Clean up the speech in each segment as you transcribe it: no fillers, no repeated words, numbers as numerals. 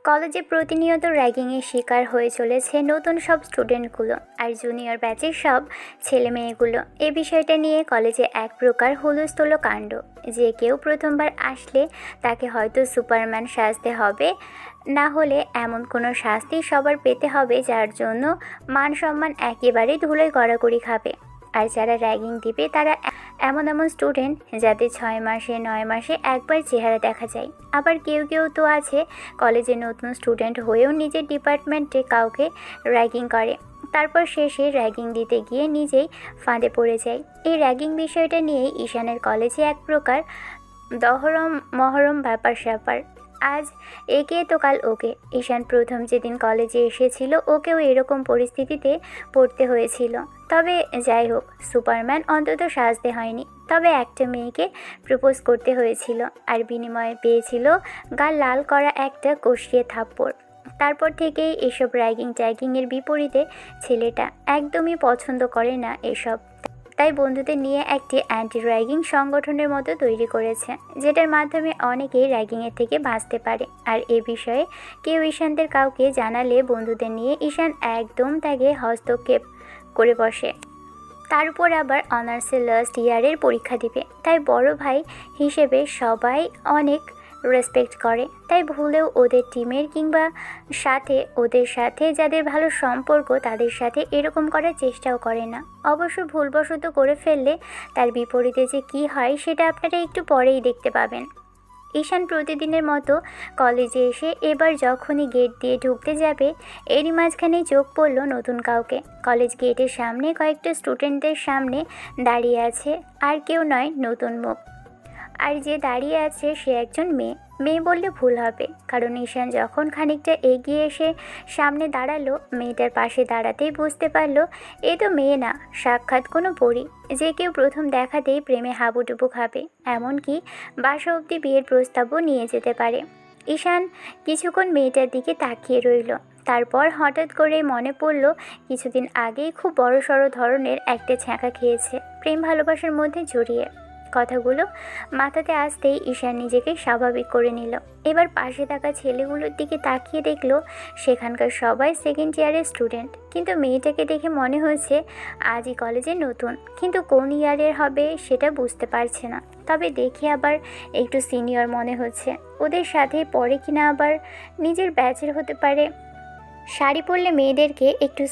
কলেজে প্রতিনিয়ত র্যাগিংয়ের শিকার হয়ে চলেছে নতুন সব স্টুডেন্টগুলো আর জুনিয়র ব্যাচের সব ছেলেমেয়েগুলো। এই বিষয়টা নিয়ে কলেজে এক প্রকার হুলস্থুল কাণ্ড। যে কেউ প্রথমবার আসলে তাকে হয়তো সুপারম্যান সাজতে হবে, না হলে এমন কোনো শাস্তি সবার পেতে হবে যার জন্য মান সম্মান একেবারে ধুলোয় গড়াগড়ি খাবে। আর যারা র্যাগিং দিবে তারা এমন এমন স্টুডেন্ট যাদের 6 মাসে 9 মাসে একবার চেহারা দেখা যায়। আবার কেউ কেউ তো আছে কলেজে নতুন স্টুডেন্ট হয়েও নিজের ডিপার্টমেন্টে কাউকে র্যাগিং করে, তারপর শেষে র্যাগিং দিতে গিয়ে নিজেই ফাঁদে পড়ে যায়। এই র্যাগিং বিষয়টা নিয়েই ঈশানের কলেজে এক প্রকার দহরম মহরম ব্যাপার স্যাপার। আজ একে তো কাল ওকে। ঈশান প্রথম যেদিন কলেজে এসেছিল ওকেও এরকম পরিস্থিতিতে পড়তে হয়েছিল। তবে যাই হোক, সুপারম্যান অন্তত সাজতে হয়নি। তবে একটা মেয়েকে প্রপোজ করতে হয়েছিল আর বিনিময়ে পেয়েছিল গাল লাল করা একটা কষিয়ে থাপ্পড়। তারপর থেকেই এসব র্যাগিং ট্যাগিংয়ের বিপরীতে ছেলেটা একদমই পছন্দ করে না এসব। তাই বন্ধুদের নিয়ে একটি অ্যান্টি র্যাগিং সংগঠনের মতো তৈরি করেছে, যেটার মাধ্যমে অনেকেই র্যাগিংয়ের থেকে বাঁচতে পারে। আর এ বিষয়ে কেউ ঈশানদের কাউকে জানালে বন্ধুদের নিয়ে ঈশান একদম তাকে হস্তক্ষেপ করে বসে। তার উপর আবার অনার্সের লাস্ট ইয়ারের পরীক্ষা দিবে, তাই বড় ভাই হিসেবে সবাই অনেক রেসপেক্ট করে। তাই ভুলেও ওদের টিমের কিংবা ওদের সাথে যাদের ভালো সম্পর্ক তাদের সাথে এরকম করার চেষ্টাও করে না। অবশ্য ভুলবশত করে ফেললে তার বিপরীতে যে কী হয় সেটা আপনারা একটু পরেই দেখতে পাবেন। ঈশান প্রতিদিনের মতো কলেজে এসে এবার যখনই গেট দিয়ে ঢুকতে যাবে এরই মাঝখানেই চোখ পড়ল নতুন কাউকে। কলেজ গেটের সামনে কয়েকটা স্টুডেন্টদের সামনে দাঁড়িয়ে আছে আর কেউ নয়, নতুন মুখ। আর যে দাঁড়িয়ে আছে সে একজন মেয়ে বললে ভুল হবে, কারণ ঈশান যখন খানিকটা এগিয়ে এসে সামনে দাঁড়ালো মেয়েটার পাশে দাঁড়াতেই বুঝতে পারলো এ তো মেয়ে না, সাক্ষাৎ কোনো পরী, যে কেউ প্রথম দেখাতেই প্রেমে হাবুডুবু খাবে, এমনকি বাসা অবধি বিয়ের প্রস্তাবও নিয়ে যেতে পারে। ঈশান কিছুক্ষণ মেয়েটার দিকে তাকিয়ে রইল। তারপর হঠাৎ করে মনে পড়ল কিছুদিন আগেই খুব বড়সড় ধরনের একটা ছ্যাঁকা খেয়েছে প্রেম ভালোবাসার মধ্যে জড়িয়ে। কথাগুলো মাথাতে আসতেই ঈশান নিজেকে স্বাভাবিক করে নিল। এবার পাশে থাকা ছেলেগুলোর দিকে তাকিয়ে দেখলো সেখানকার সবাই সেকেন্ড ইয়ারের স্টুডেন্ট, কিন্তু মেয়েটাকে দেখে মনে হয়েছে আজই কলেজে নতুন, কিন্তু কোন ইয়ারের হবে সেটা বুঝতে পারছে না। তবে দেখে আবার একটু সিনিয়র মনে হচ্ছে, ওদের সাথে পড়ে কিনা আবার নিজের ব্যাচের হতে পারে। শাড়ি পরলে মেয়েদেরকে একটু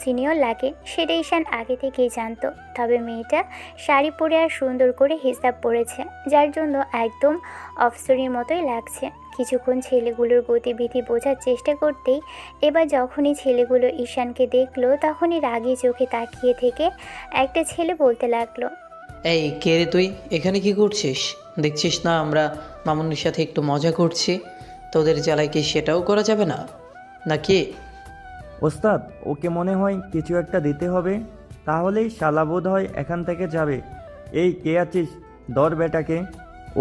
সিনিয়র লাগে, সেটা ঈশান আগে থেকেই জানতো। তবে মেয়েটা শাড়ি পরে আর সুন্দর করে হিজাব পরেছে, যার জন্য একদম অফসরির মতোই লাগছে। কিছুক্ষণ ছেলেগুলোর গতিবিধি বোঝার চেষ্টা করতেই এবার যখনই ছেলেগুলো ঈশানকে দেখলো তখনই রাগী চোখে তাকিয়ে থেকে একটা ছেলে বলতে লাগলো, এই কে রে তুই? এখানে কি করছিস? দেখছিস না আমরা মামুনির সাথে একটু মজা করছি? তোদের জ্বালায় কি সেটাও করা যাবে না নাকি? ওস্তাদ, ওকে মনে হয় কিছু একটা দিতে হবে, তাহলেই শালা বোধ হয় এখান থেকে যাবে। এই কে আছিস? ধর বেটাকে,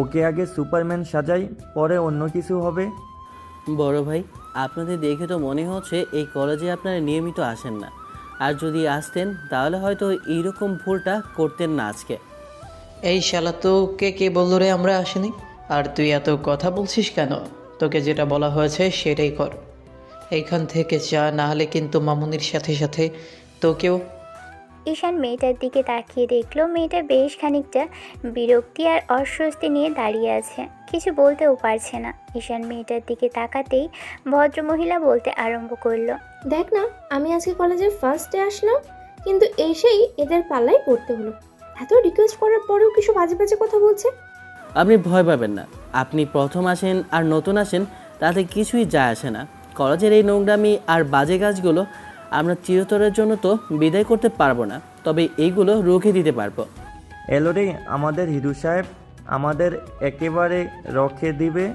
ওকে আগে সুপারম্যান সাজাই, পরে অন্য কিছু হবে। বড় ভাই, আপনাদের দেখে তো মনে হচ্ছে এই কলেজে আপনারা নিয়মিত আসেন না, আর যদি আসতেন তাহলে হয়তো এইরকম ভুলটা করতেন না আজকে। এই শালা তো কে বললো রে আমরা আসিনি? আর তুই এত কথা বলছিস কেন? তোকে যেটা বলা হয়েছে সেটাই কর। এইখান থেকে যা, না হলে কিন্তু মামুনির সাথে সাথে তোকেও। ঈশান মেয়েটার দিকে তাকিয়ে দেখলো মেয়েটা বেশ খানিকটা বিরক্তি আর অস্বস্তি নিয়ে দাঁড়িয়ে আছে, কিছু বলতেও পারছে না। ঈশান মেয়েটার দিকে তাকাতেই ভদ্রমহিলা বলতে আরম্ভ করলো, দেখ না, আমি আজকে কলেজের ফার্স্ট ডে আসলাম, কিন্তু এসেই এদের পাল্লাই পড়তে হলো। এত রিকোয়েস্ট করার পরেও কিছু বাজে বাজে কথা বলছে। আপনি ভয় পাবেন না, আপনি প্রথম আসেন আর নতুন আসেন তাতে কিছুই যায় আসে না। কলেজের এই নোংরামি আর বাজে কাজগুলো আমরা চিরতরের জন্য তো বিদায় করতে পারবো না, তবে এইগুলো রুখে দিতে পারবো। এলো রে আমাদের হিরু সাহেব, আমাদের একেবারে রক্ষে দিবে।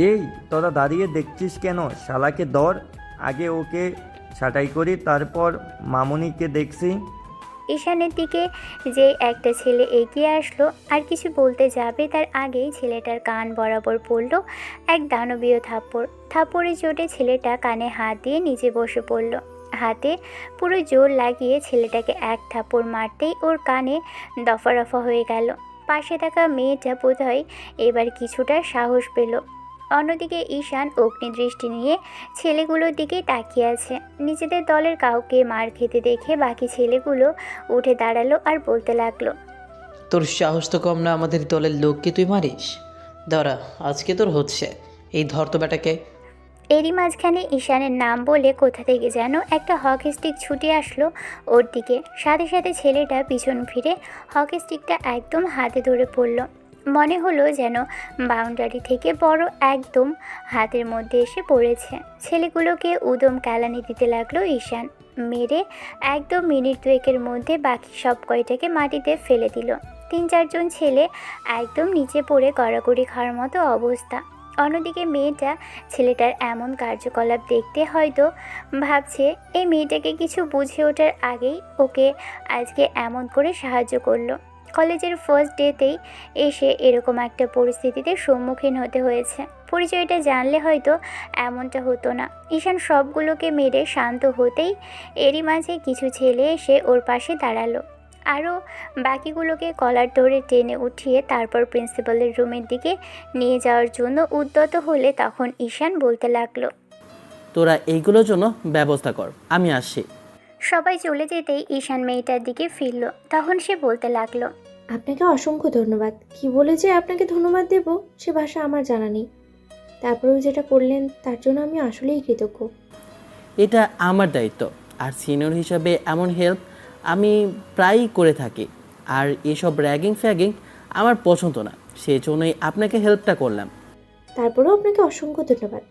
এই তোরা দাঁড়িয়ে দেখছিস কেন? শালাকে ধর, আগে ওকে ছাঁটাই করি, তারপর মামুনিকে দেখছি। ঈশানের দিকে যে একটা ছেলে এগিয়ে আসলো আর কিছু বলতে যাবে তার আগেই ছেলেটার কান বরাবর পড়ল এক দানবীয় থাপ্পড়। থাপ্পড়ের চোটে ছেলেটা কানে হাত দিয়ে নিচে বসে পড়ল। হাতে পুরো জোর লাগিয়ে ছেলেটাকে এক থাপ্পড় মারতেই ওর কানে দফা রফা হয়ে গেল। পাশে থাকা মেয়েটা বোধহয় এবার কিছুটা সাহস পেল। অন্যদিকে ঈশান অগ্নিদৃষ্টি নিয়ে ছেলেগুলোর দিকে তাকিয়ে আছে। নিজেদের দলের কাউকে মার খেতে দেখে বাকি ছেলেগুলো উঠে দাঁড়ালো আর বলতে লাগলো, তোর সাহস তো কম না, আমাদের দলের লোককে তুই মারিস? দাঁড়া, আজকে তোর হচ্ছে। এই ধর তো বেটাকে। এরই মাঝখানে ঈশানের নাম বলে কোথা থেকে যেন একটা হকি স্টিক ছুটে আসলো ওর দিকে। সাথে সাথে ছেলেটা পিছন ফিরে হকি স্টিকটা একদম হাতে ধরে পড়ল। মনে হলো যেন বাউন্ডারি থেকে বড় একদম হাতের মধ্যে এসে পড়েছে। ছেলেগুলোকে উদম কেলানি দিতে লাগলো ঈশান। মেরে একদম মিনিট দুয়েকের মধ্যে বাকি সব কয়টাকে মাটিতে ফেলে দিল। 3-4 জন ছেলে একদম নিচে পড়ে গড়াগড়ি খাওয়ার মতো অবস্থা। অন্যদিকে মেয়েটা ছেলেটার এমন কার্যকলাপ দেখতে হয়তো ভাবছে এই মেয়েটাকে কিছু বুঝে ওঠার আগেই ওকে আজকে এমন করে সাহায্য করলো। কলেজের ফার্স্ট ডেতেই এসে এরকম একটা পরিস্থিতিতে সম্মুখীন হতে হয়েছে। পরিচয়টা জানলে হয়তো এমনটা হতো না। ঈশান সবগুলোকে মেরে শান্ত হতেই এরই মাঝে কিছু ছেলে এসে ওর পাশে দাঁড়ালো। আরও বাকিগুলোকে কলার ধরে টেনে উঠিয়ে তারপর প্রিন্সিপালের রুমের দিকে নিয়ে যাওয়ার জন্য উদ্যত হলে তখন ঈশান বলতে লাগলো, তোরা এইগুলোর জন্য ব্যবস্থা কর, আমি আসছি। সবাই চলে যেতেই ঈশান মেয়েটার দিকে ফিরল। তখন সে বলতে লাগলো, আপনাকে অসংখ্য ধন্যবাদ। কি বলে যে আপনাকে ধন্যবাদ দেব সে ভাষা আমার জানা নেই। তারপরেও যেটা করলেন তার জন্য আমি আসলেই কৃতজ্ঞ। এটা আমার দায়িত্ব, আর সিনিয়র হিসাবে এমন হেল্প আমি প্রায়ই করে থাকি। আর এসব র্যাগিং ফ্যাগিং আমার পছন্দ না, সেই জন্যই আপনাকে হেল্পটা করলাম। তারপরেও আপনাকে অসংখ্য ধন্যবাদ।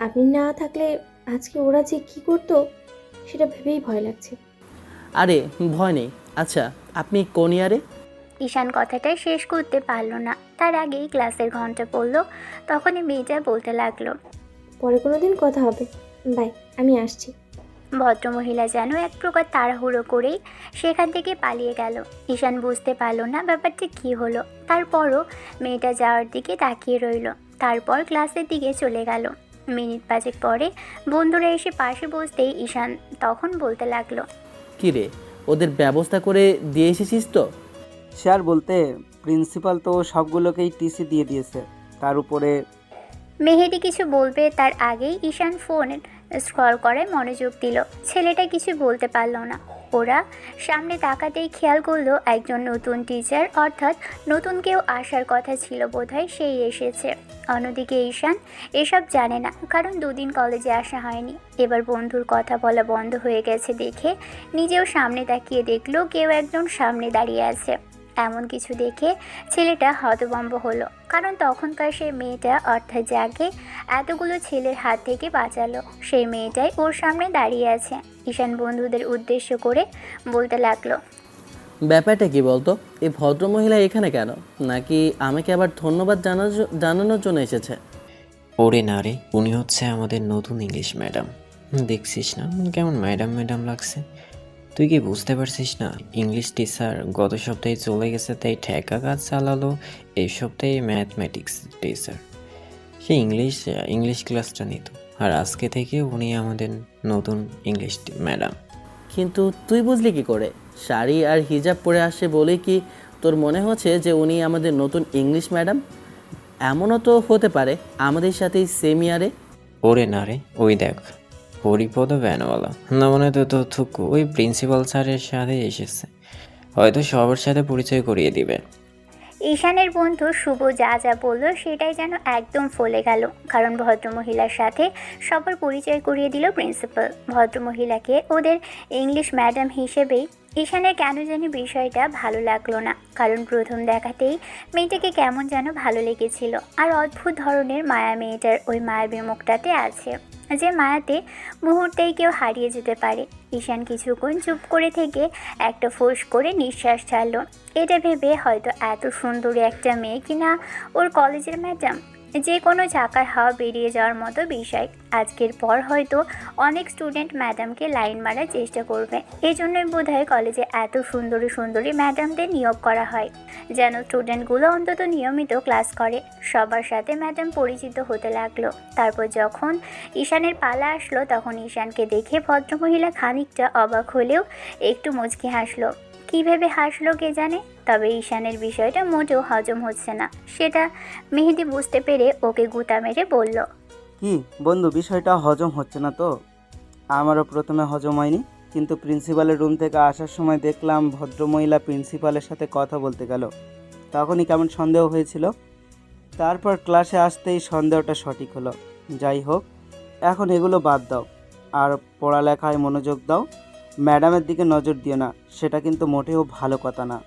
আপনি না থাকলে আজকে ওরা যে কী করতো সেটা ভেবেই ভয় লাগছে। আরে ভয় নেই। আচ্ছা, আপনি কোন ইয়ারে? ঈশান কথাটা শেষ করতে পারল না, তার আগেই ক্লাসের ঘন্টা পড়ল। তখনই মেয়েটা বলতে লাগলো, পরে কোনো দিন কথা হবে, বাই, আমি আসছি। ভদ্রমহিলা যেন এক প্রকার তাড়াহুড়ো করেই সেখান থেকে পালিয়ে গেল। ঈশান বুঝতে পারল না ব্যাপারটা কী হলো। তারপরও মেয়েটা যাওয়ার দিকে তাকিয়ে রইল। তারপর ক্লাসের দিকে চলে গেল। মিনিট 5 পরে বন্ধুরা এসে পাশে বসতেই ঈশান তখন বলতে লাগলো, কী রে, ওদের ব্যবস্থা করে দিয়ে এসেছিস তো? স্যার বলতে প্রিন্সিপাল তো সবগুলোকেই টিসি দিয়ে দিয়েছে। তার উপরে মেহেদি কিছু বলবে তার আগেই ঈশান ফোন স্ক্রল করে মনোযোগ দিল। ছেলেটা কিছু বলতে পারল না। ওরা সামনে তাকাতেই খেয়াল করলো একজন নতুন টিচার, অর্থাৎ নতুন কেউ আসার কথা ছিল বোধহয়, সেই এসেছে। অন্যদিকে ঈশান এসব জানে না, কারণ 2 দিন কলেজে আসা হয়নি। এবার বন্ধুর কথা বলা বন্ধ হয়ে গেছে দেখে নিজেও সামনে তাকিয়ে দেখলো কেউ একজন সামনে দাঁড়িয়ে আছে। এমন কিছু দেখে ছেলেটা হতভম্ব হলো, কারণ তখনকার সেই মেয়েটা, অর্থাৎ যাকে এতগুলো ছেলের হাত থেকে বাঁচালো, সেই মেয়েটাই ওর সামনে দাঁড়িয়ে আছে। ঈশান বন্ধুদের উদ্দেশ্য করে বলতে লাগলো, ব্যাপারটা কি বলতো? এই ভদ্রমহিলা এখানে কেন? নাকি আমাকে আবার ধন্যবাদ জানানোর জন্য এসেছে? ওরে না রে, উনি হচ্ছে আমাদের নতুন ইংলিশ ম্যাডাম। দেখছিস না কেমন ম্যাডাম ম্যাডাম লাগছে? তুই কি বুঝতে পারছিস না? ইংলিশ টিচার গত সপ্তাহে চলে গেছে, তাই ঠেকা কাজ চালালো। এই সপ্তাহে ম্যাথমেটিক্স টিচার, সে ইংলিশ ক্লাসটা নিত, আর আজকে থেকে উনি আমাদের নতুন ইংলিশ ম্যাডাম। কিন্তু তুই বুঝলি কি করে? শাড়ি আর হিজাব পরে আসে বলে কি তোর মনে হচ্ছে যে উনি আমাদের নতুন ইংলিশ ম্যাডাম? এমনও তো হতে পারে আমাদের সাথেই সেম ইয়ারে। ওরে না রে, ওই দেখ হরিপদ ভ্যানওয়ালা, না মনে তো থুকু ওই প্রিন্সিপাল স্যারের সাথে এসেছে, হয়তো সবার সাথে পরিচয় করিয়ে দিবে। ঈশানের বন্ধু শুভ যা যা বলল সেটাই যেন একদম ফলে গেল, কারণ ভদ্রমহিলার সাথে সবার পরিচয় করিয়ে দিল প্রিন্সিপাল। ভদ্রমহিলাকে ওদের ইংলিশ ম্যাডাম হিসেবেই ঈশানের কেন জানি বিষয়টা ভালো লাগলো না, কারণ প্রথম দেখাতেই মেয়েটাকে কেমন যেন ভালো লেগেছিল। আর অদ্ভুত ধরনের মায়া মেয়েটার ওই মায়াবী মুখটাতে আছে, যে মায়াতে মুহূর্তেই কেউ হারিয়ে যেতে পারে। ঈশান কিছুক্ষণ চুপ করে থেকে একটা ফোঁস করে নিঃশ্বাস ছাড়ল। এটা ভেবে হয়তো এত সুন্দরী একটা মেয়ে কিনা ওর কলেজের ম্যাডাম, যে কোনো চাকার হাওয়া বেরিয়ে যাওয়ার মতো বিষয়। আজকের পর হয়তো অনেক স্টুডেন্ট ম্যাডামকে লাইন মারার চেষ্টা করবে। এই জন্যই বোধহয় কলেজে এত সুন্দরী সুন্দরী ম্যাডামদের নিয়োগ করা হয়, যেন স্টুডেন্টগুলো অন্তত নিয়মিত ক্লাস করে। সবার সাথে ম্যাডাম পরিচিত হতে লাগলো। তারপর যখন ঈশানের পালা আসলো, তখন ঈশানকে দেখে ভদ্রমহিলা খানিকটা অবাক হলেও একটু মুচকি হাসলো। কী ভেবে হাসলো কে জানে। তবে ঈশানের বিষয়টা মোটেও হজম হচ্ছে না, সেটা মেহেদি বুঝতে পেরে ওকে গুঁতা মেরে বলল, কি বন্ধু, বিষয়টা হজম হচ্ছে না তো? আমারও প্রথমে হজম হয়নি, কিন্তু প্রিন্সিপালের রুম থেকে আসার সময় দেখলাম ভদ্রমহিলা প্রিন্সিপালের সাথে কথা বলতে গেল। তখনই কেমন সন্দেহ হয়েছিল। তারপর ক্লাসে আসতেই সন্দেহটা সঠিক হলো। যাই হোক, এখন এগুলো বাদ দাও আর পড়ালেখায় মনোযোগ দাও। ম্যাডামের দিকে নজর দিও না, সেটা কিন্তু মোটেও ভালো কথা না।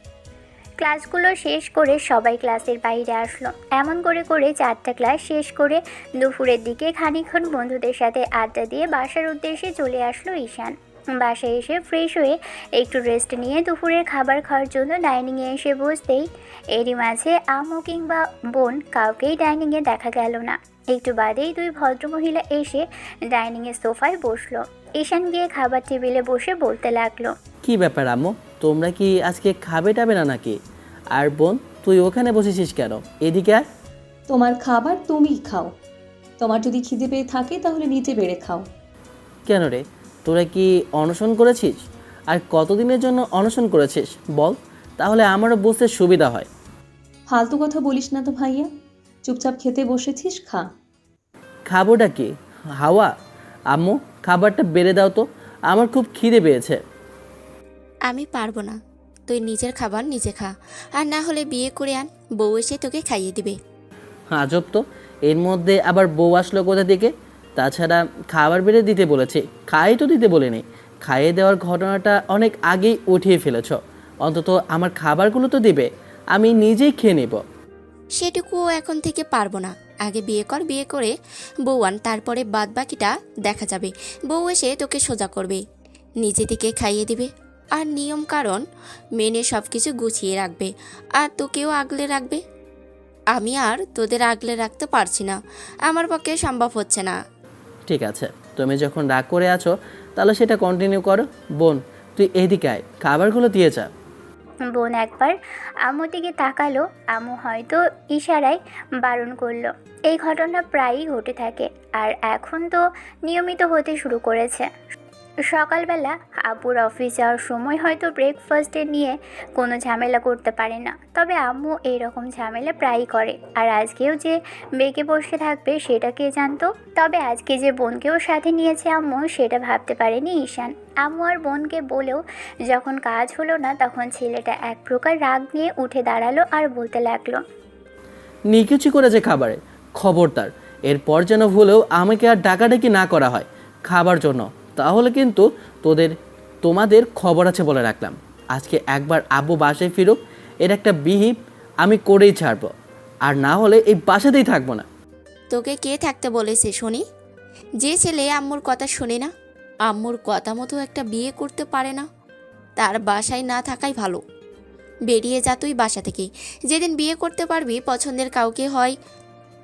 ক্লাসগুলো শেষ করে সবাই ক্লাসের বাইরে আসলো। এমন করে করে 4টা ক্লাস শেষ করে দুপুরের দিকে খানিকক্ষণ বন্ধুদের সাথে আড্ডা দিয়ে বাসার উদ্দেশ্যে চলে আসলো ঈশান। বাসায় এসে ফ্রেশ হয়ে একটু রেস্ট নিয়ে দুপুরের খাবার খাওয়ার জন্য ডাইনিংয়ে এসে বসতেই এরই মাঝে আম্মু কিংবা বোন কাউকেই ডাইনিংয়ে দেখা গেল না। একটু বাদেই 2 ভদ্রমহিলা এসে ডাইনিংয়ের সোফায় বসলো। ঈশান গিয়ে খাবার টেবিলে বসে বলতে লাগলো, কি ব্যাপার আম্মু, তোমরা কি আজকে খাবে টাবে না নাকি? আর বোন, তুই ওখানে বসেছিস কেন? এদিকে আয়। তোমার খাবার তুমিই খাও। তোমার যদি খিদে পেয়ে থাকে তাহলে নিচে বেড়ে খাও। কেন রে, তোরা কি অনশন করেছিস? আর কতদিনের জন্য অনশন করেছিস বল, তাহলে আমারও বুঝতে সুবিধা হয়। ফালতু কথা বলিস না তো ভাইয়া, চুপচাপ খেতে বসেছিস, খা। খাবোটা কি? হাওয়া? আম্মু, খাবারটা বেড়ে দাও তো, আমার খুব খিদে পেয়েছে। আমি পারবো না, তুই নিজের খাবার নিজে খা, আর না হলে বিয়ে করে আন, বউ এসে তোকে খাইয়ে দিবে। আজব তো, এর মধ্যে আবার বউ আসলো কোথা থেকে? তাছাড়া খাবার বেড়ে দিতে বলেছি, খাইয়ে তো দিতে বলিনি। খাইয়ে দেওয়ার ঘটনাটা অনেক আগেই উঠিয়ে ফেলেছ। অন্তত আমার খাবারগুলো তো দিবে, আমি নিজেই খেয়ে নেব। সেটুকুও এখন থেকে পারবো না। আগে বিয়ে কর, বিয়ে করে বউ আন, তারপরে বাদ বাকিটা দেখা যাবে। বউ এসে তোকে সোজা করবে, নিজে থেকে খাইয়ে দিবে, আর নিয়ম কারণ মেনে সব কিছু গুছিয়ে রাখবে, আর তোকেও আগলে রাখবে। আমি আর তোদের আগলে রাখতে পারছি না, আমার পক্ষে সম্ভব হচ্ছে না। ঠিক আছে, তুমি যখন রাগ করে আছো তাহলে সেটা কন্টিনিউ করো। বোন, তুই এদিকে আয়, খাবারগুলো দিয়ে যা। বোন একবার আম্মুর দিকে তাকালো। আম্মু হয়তো ইশারায় বারণ করলো। এই ঘটনা প্রায়ই ঘটে থাকে, আর এখন তো নিয়মিত হতে শুরু করেছে। সকালবেলা আব্বুর অফিস যাওয়ার সময় হয়তো ব্রেকফাস্টে নিয়ে কোনো ঝামেলা করতে পারে না, তবে আম্মু এইরকম ঝামেলা প্রায়ই করে। আর আজকেও যে বেঁকে বসে থাকবে সেটা কে জানতো। তবে আজকে যে বোনকেও সাথে নিয়েছে আম্মু, সেটা ভাবতে পারেনি ঈশান। আম্মু আর বোনকে বলেও যখন কাজ হলো না, তখন ছেলেটা এক প্রকার রাগ নিয়ে উঠে দাঁড়ালো আর বলতে লাগলো, নিকুচি করেছে খাবারে, খবরদার এরপর যেন ভুলেও আমাকে আর ডাকাডাকি না করা হয় খাবার জন্য, তাহলে কিন্তু তোমাদের খবর আছে বলে রাখলাম। আজকে একবার আব্বু বাসায় ফিরুক, এর একটা বিহিব আমি করেই ছাড়বো, আর না হলে এই বাসাতেই থাকবো না। তোকে কে থাকতে বলেছে শুনি? যে ছেলে আম্মুর কথা শোনে না, আম্মুর কথা মতো একটা বিয়ে করতে পারে না, তার বাসায় না থাকাই ভালো। বেরিয়ে যা তুই বাসা থেকে। যেদিন বিয়ে করতে পারবি, পছন্দের কাউকে হয়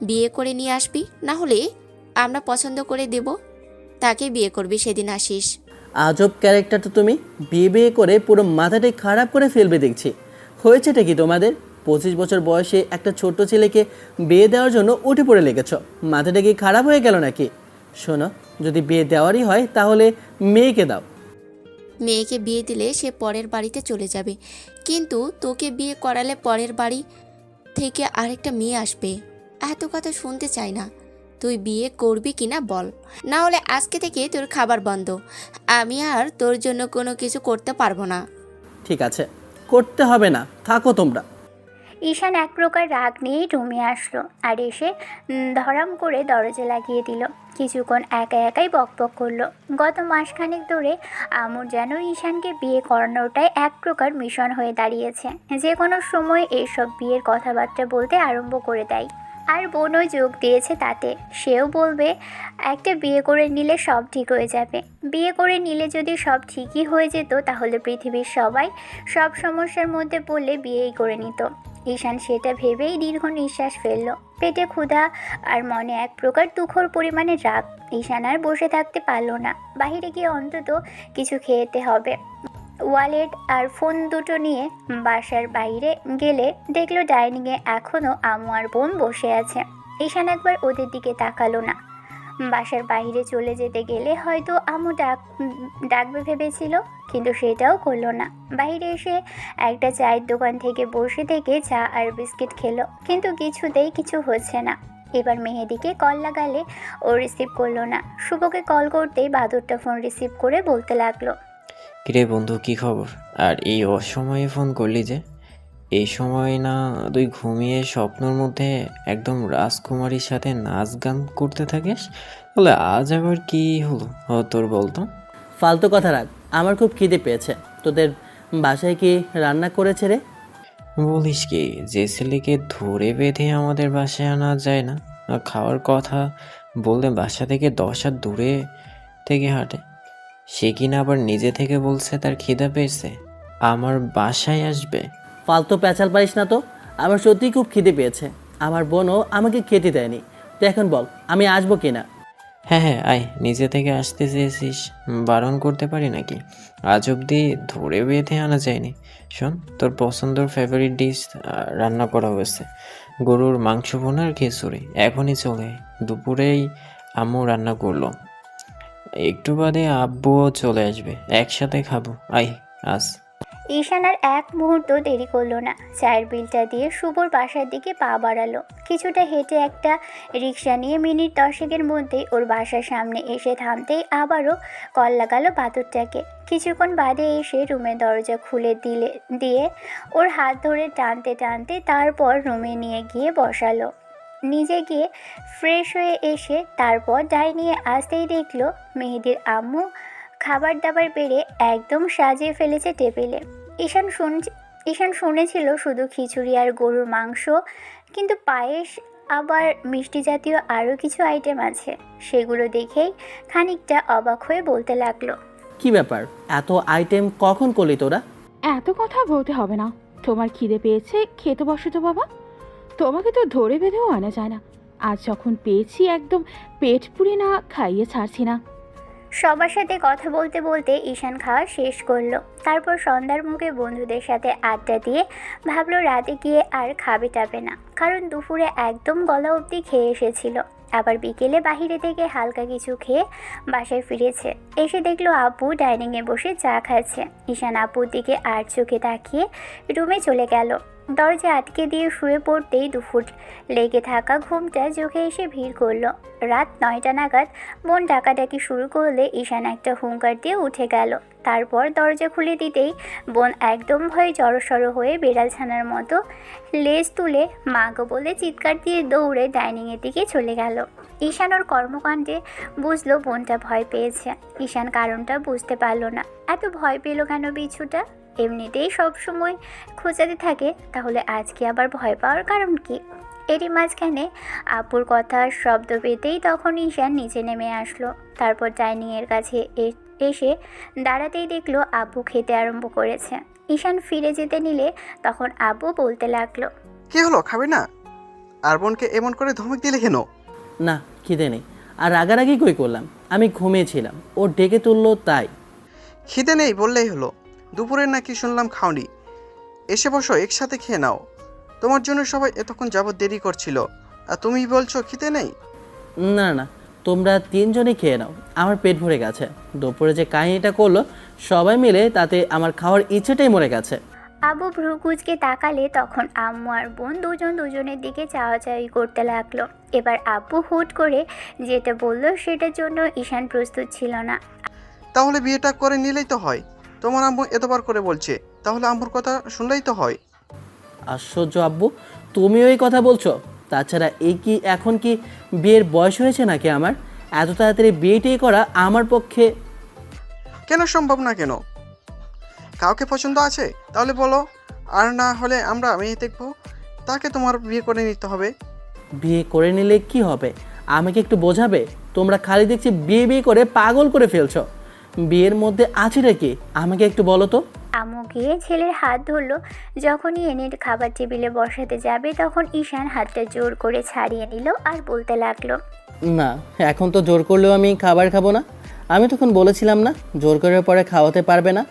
বিয়ে করে নিয়ে আসবি, না হলে আমরা পছন্দ করে দেব, তাকে বিয়ে করবি, সেদিন আসিস। আজব ক্যারেক্টার তো তুমি, বিয়ে করে পুরো মাথাটাই খারাপ করে ফেলবে দেখছি। হয়েছেটা কি তোমাদের? 25 বছর বয়সে একটা ছোট্ট ছেলেকে বিয়ে দেওয়ার জন্য উঠে পড়ে লেগেছ, মাথাটা কি খারাপ হয়ে গেল নাকি? শোনো, যদি বিয়ে দেওয়ারই হয় তাহলে মেয়েকে দাও। মেয়েকে বিয়ে দিলে সে পরের বাড়িতে চলে যাবে, কিন্তু তোকে বিয়ে করালে পরের বাড়ি থেকে আরেকটা মেয়ে আসবে। এত কথা শুনতে চাই না, তুই বিয়ে করবি কিনা বল, না হলে আজকে থেকে তোর খাবার বন্ধ। আমি আর তোর জন্য কোনো কিছু করতে পারবো না। ঠিক আছে, করতে হবে না, থাকো তোমরা। ঈশান এক প্রকার রাগ নিয়েই রুমে আসলো আর এসে ধরাম করে দরজা লাগিয়ে দিল। কিছুক্ষণ একা একাই বকবক করলো। গত মাসখানেক ধরে আমুর যেন ঈশানকে বিয়ে করানোটাই এক প্রকার মিশন হয়ে দাঁড়িয়েছে। যে কোনো সময় এইসব বিয়ের কথাবার্তা বলতে আরম্ভ করে দেয়, আর বোনও যোগ দিয়েছে তাতে। সেও বলবে একটা বিয়ে করে নিলে সব ঠিক হয়ে যাবে। বিয়ে করে নিলে যদি সব ঠিকই হয়ে যেত, তাহলে পৃথিবীর সবাই সব সমস্যার মধ্যে পড়লে বিয়েই করে নিত। ঈশান সেটা ভেবেই দীর্ঘ নিঃশ্বাস ফেলল। পেটে ক্ষুধা আর মনে এক প্রকার তুখর পরিমাণে রাগ। ঈশান আর বসে থাকতে পারল না, বাইরে গিয়ে অন্তত কিছু খেতে হবে। ওয়ালেট আর ফোন দুটো নিয়ে বাসার বাইরে গেলে দেখলো ডাইনিংয়ে এখনও আম্মু আর বোন বসে আছে। ঈশান একবার ওদের দিকে তাকালো না, বাসার বাইরে চলে যেতে গেলে হয়তো আম্মু ডাকবে ভেবেছিল, কিন্তু সেটাও করলো না। বাইরে এসে একটা চায়ের দোকান থেকে বসে থেকে চা আর বিস্কিট খেলো, কিন্তু কিছুতেই কিছু হচ্ছে না। এবার মেহেদিকে কল লাগালে ও রিসিভ করলো না। শুভকে কল করতেই বাদরটা ফোন রিসিভ করে বলতে লাগলো, কিরে বন্ধু, কি খবর? আর এই অসময়ে ফোন করলি যে? এই সময় না তুই ঘুমিয়ে স্বপ্নের মধ্যে একদম রাজকুমারীর সাথে নাচ গান করতে থাকিস? বলে আজ আবার কি হলো তোর বলতো? ফালতু কথা রাখ, আমার খুব খিদে পেয়েছে। তোদের বাসায় কি রান্না করেছে রে? বলিস কি, যে ছেলেকে ধরে বেঁধে আমাদের বাসায় আনা যায় না, আর খাওয়ার কথা বললে বাসা থেকে 10 হাত দূরে থেকে হাঁটে, সে কিনা আবার নিজে থেকে বলছে তার খিদা পেয়েছে, আমার বাসায় আসবে। ফালতু প্যাচাল পারিস না তো, আমার সত্যিই খুব খিদে পেয়েছে। আমার বোনও আমাকে খেতে দেয়নি, তো এখন বল আমি আসবো কিনা? হ্যাঁ হ্যাঁ আয়, নিজে থেকে আসতে চেয়েছিস, বারণ করতে পারি নাকি? আজ অবধি ধরে বেঁধে আনা যায়নি। শোন, তোর পছন্দের ফেভারিট ডিশ রান্না করা হয়েছে, গরুর মাংস ভুনা আর খিচুড়ি। এখনই চলে আয়, দুপুরেই আম্মু রান্না করলো, একটু বাদে আব্বুও চলে আসবে, একসাথে খাবো। আয় আস। ঈশান আর এক মুহূর্ত দেরি করলো না। চায়ের বিলটা দিয়ে শুভর বাসার দিকে পা বাড়ালো। কিছুটা হেঁটে একটা রিক্সা নিয়ে মিনিট 10-এর মধ্যেই ওর বাসার সামনে এসে থামতেই আবারও কল লাগালো বাদরটাকে। কিছুক্ষণ বাদে এসে রুমের দরজা খুলে দিয়ে ওর হাত ধরে টানতে টানতে তারপর রুমে নিয়ে গিয়ে বসালো। নিজে গিয়ে ফ্রেশ হয়ে এসে তারপর ডাইনিংয়ে আসতেই দেখলো মেহেদির আম্মু খাবার দাবার বেড়ে একদম সাজিয়ে ফেলেছে টেবিলে। ঈশান শুনেছিল শুধু খিচুড়ি আর গরুর মাংস, কিন্তু পায়েস আবার মিষ্টি জাতীয় আরও কিছু আইটেম আছে। সেগুলো দেখেই খানিকটা অবাক হয়ে বলতে লাগলো, কি ব্যাপার, এত আইটেম কখন করলি তোরা? এত কথা বলতে হবে না, তোমার খিদে পেয়েছে, খেতে বসো তো বাবা। তোমাকে তো ধরে বেঁধেও আনা যায় না, আজ যখন পেয়েছি একদম পেট পুড়ে না খাইয়ে ছাড়ছি না। সবার সাথে কথা বলতে বলতে ঈশান খাওয়া শেষ করলো। তারপর সন্ধ্যার মুখে বন্ধুদের সাথে আড্ডা দিয়ে ভাবলো রাতে গিয়ে আর খাবে টাবে না, কারণ দুপুরে একদম গলা অবধি খেয়ে এসেছিল। আবার বিকেলে বাহিরে থেকে হালকা কিছু খেয়ে বাসায় ফিরেছে। এসে দেখলো আব্বু ডাইনিংয়ে বসে চা খাচ্ছে। ঈশান আব্বুর দিকে আর চোখে তাকিয়ে রুমে চলে গেল। দরজা আটকে দিয়ে শুয়ে পড়তেই দুপুর লেগে থাকা ঘুমটা চোখে এসে ভিড় করলো। রাত 9টা নাগাদ বোন ডাকাডাকি শুরু করলে ঈশান একটা হুঙ্কার দিয়ে উঠে গেল। তারপর দরজা খুলে দিতেই বোন একদম ভয়ে জড়সড় হয়ে বেড়াল ছানার মতো লেজ তুলে মা গো বলে চিৎকার দিয়ে দৌড়ে ডাইনিংয়ের দিকে চলে গেল। ঈশান ওর কর্মকাণ্ডে বুঝলো বোনটা ভয় পেয়েছে। ঈশান কারণটা বুঝতে পারলো না, এত ভয় পেল কেন বিছুটা? এমনিতেই সবসময় খোঁজাতে থাকে, তাহলে আজকে আবার ভয় পাওয়ার কারণ কি? এরই মাঝখানে আব্বুর কথা শব্দ পেতেই তখন ঈশান নিচে নেমে আসলো। তারপর ডাইনিংয়ের কাছে এসে দাঁড়াতেই দেখলো আব্বু খেতে আরম্ভ করেছে। ঈশান ফিরে যেতে নিলে তখন আব্বু বলতে লাগলো, কি হলো, খাবে না? আর বোনকে এমন করে ধমক দিলে কেন? না, খিদে নেই। আর রাগারাগি কই করলাম, আমি ঘুমিয়েছিলাম, ও ডেকে তুললো তাই। খিদে নেই বললেই হলো, দুপুরে নাকি শুনলাম খাওনি। এসে বসো, একসাথে খেয়ে নাও। তোমার জন্য সবাই এতক্ষণ যাবত দেরি করছিল, আর তুমি বলছো খিদে নেই? না না, তোমরা 3 জনই খেয়ে নাও, আমার পেট ভরে গেছে। দুপুরে যে কাহিনীটা করলো সবাই মিলে, তাতে আমার খাওয়ার ইচ্ছেটাই মরে গেছে। আব্বু ভ্রু কুঁচকে তাকালে তখন আম্মু আর বোন দুজনের দিকে চাওয়াচাওয়ি করতে লাগলো। এবার আব্বু হুট করে যেটা বললো সেটার জন্য ঈশান প্রস্তুত ছিল না। তাহলে বিয়েটা করে নিলেই তো হয়। তোমার আম্মু এতবার করে বলছে, তাহলে আম্মুর কথা শুনলেই তো হয়। আশ্চর্য আব্বু, তুমিও এই কথা বলছো? তাছাড়া এখন কি বিয়ের বয়স হয়েছে নাকি আমার? এত তাড়াতাড়ি বিয়েটাই করা আমার পক্ষে কেন সম্ভব না? কেন? কাউকে পছন্দ আছে তাহলে বলো, আর না হলে আমরা মেয়ে দেখবো, তাকে তোমার বিয়ে করে নিতে হবে। বিয়ে করে নিলে কি হবে আমাকে একটু বোঝাবে? তোমরা খালি দেখছি বিয়ে করে পাগল করে ফেলছো। বিয়ের মধ্যে আছেটা কি আমাকে একটু বলো তো। আম্মু গিয়ে ছেলের হাত ধরলো। যখনই এনে খাবার টেবিলে বসাতে যাবে তখন ঈশান হাতটা জোর করে ছাড়িয়ে নিল আর বলতে লাগলো, না, এখন তো জোর করলেও আমি খাবার খাবো না। আমি তখন বলেছিলাম না জোর করার পরে খাওয়াতে পারবে না,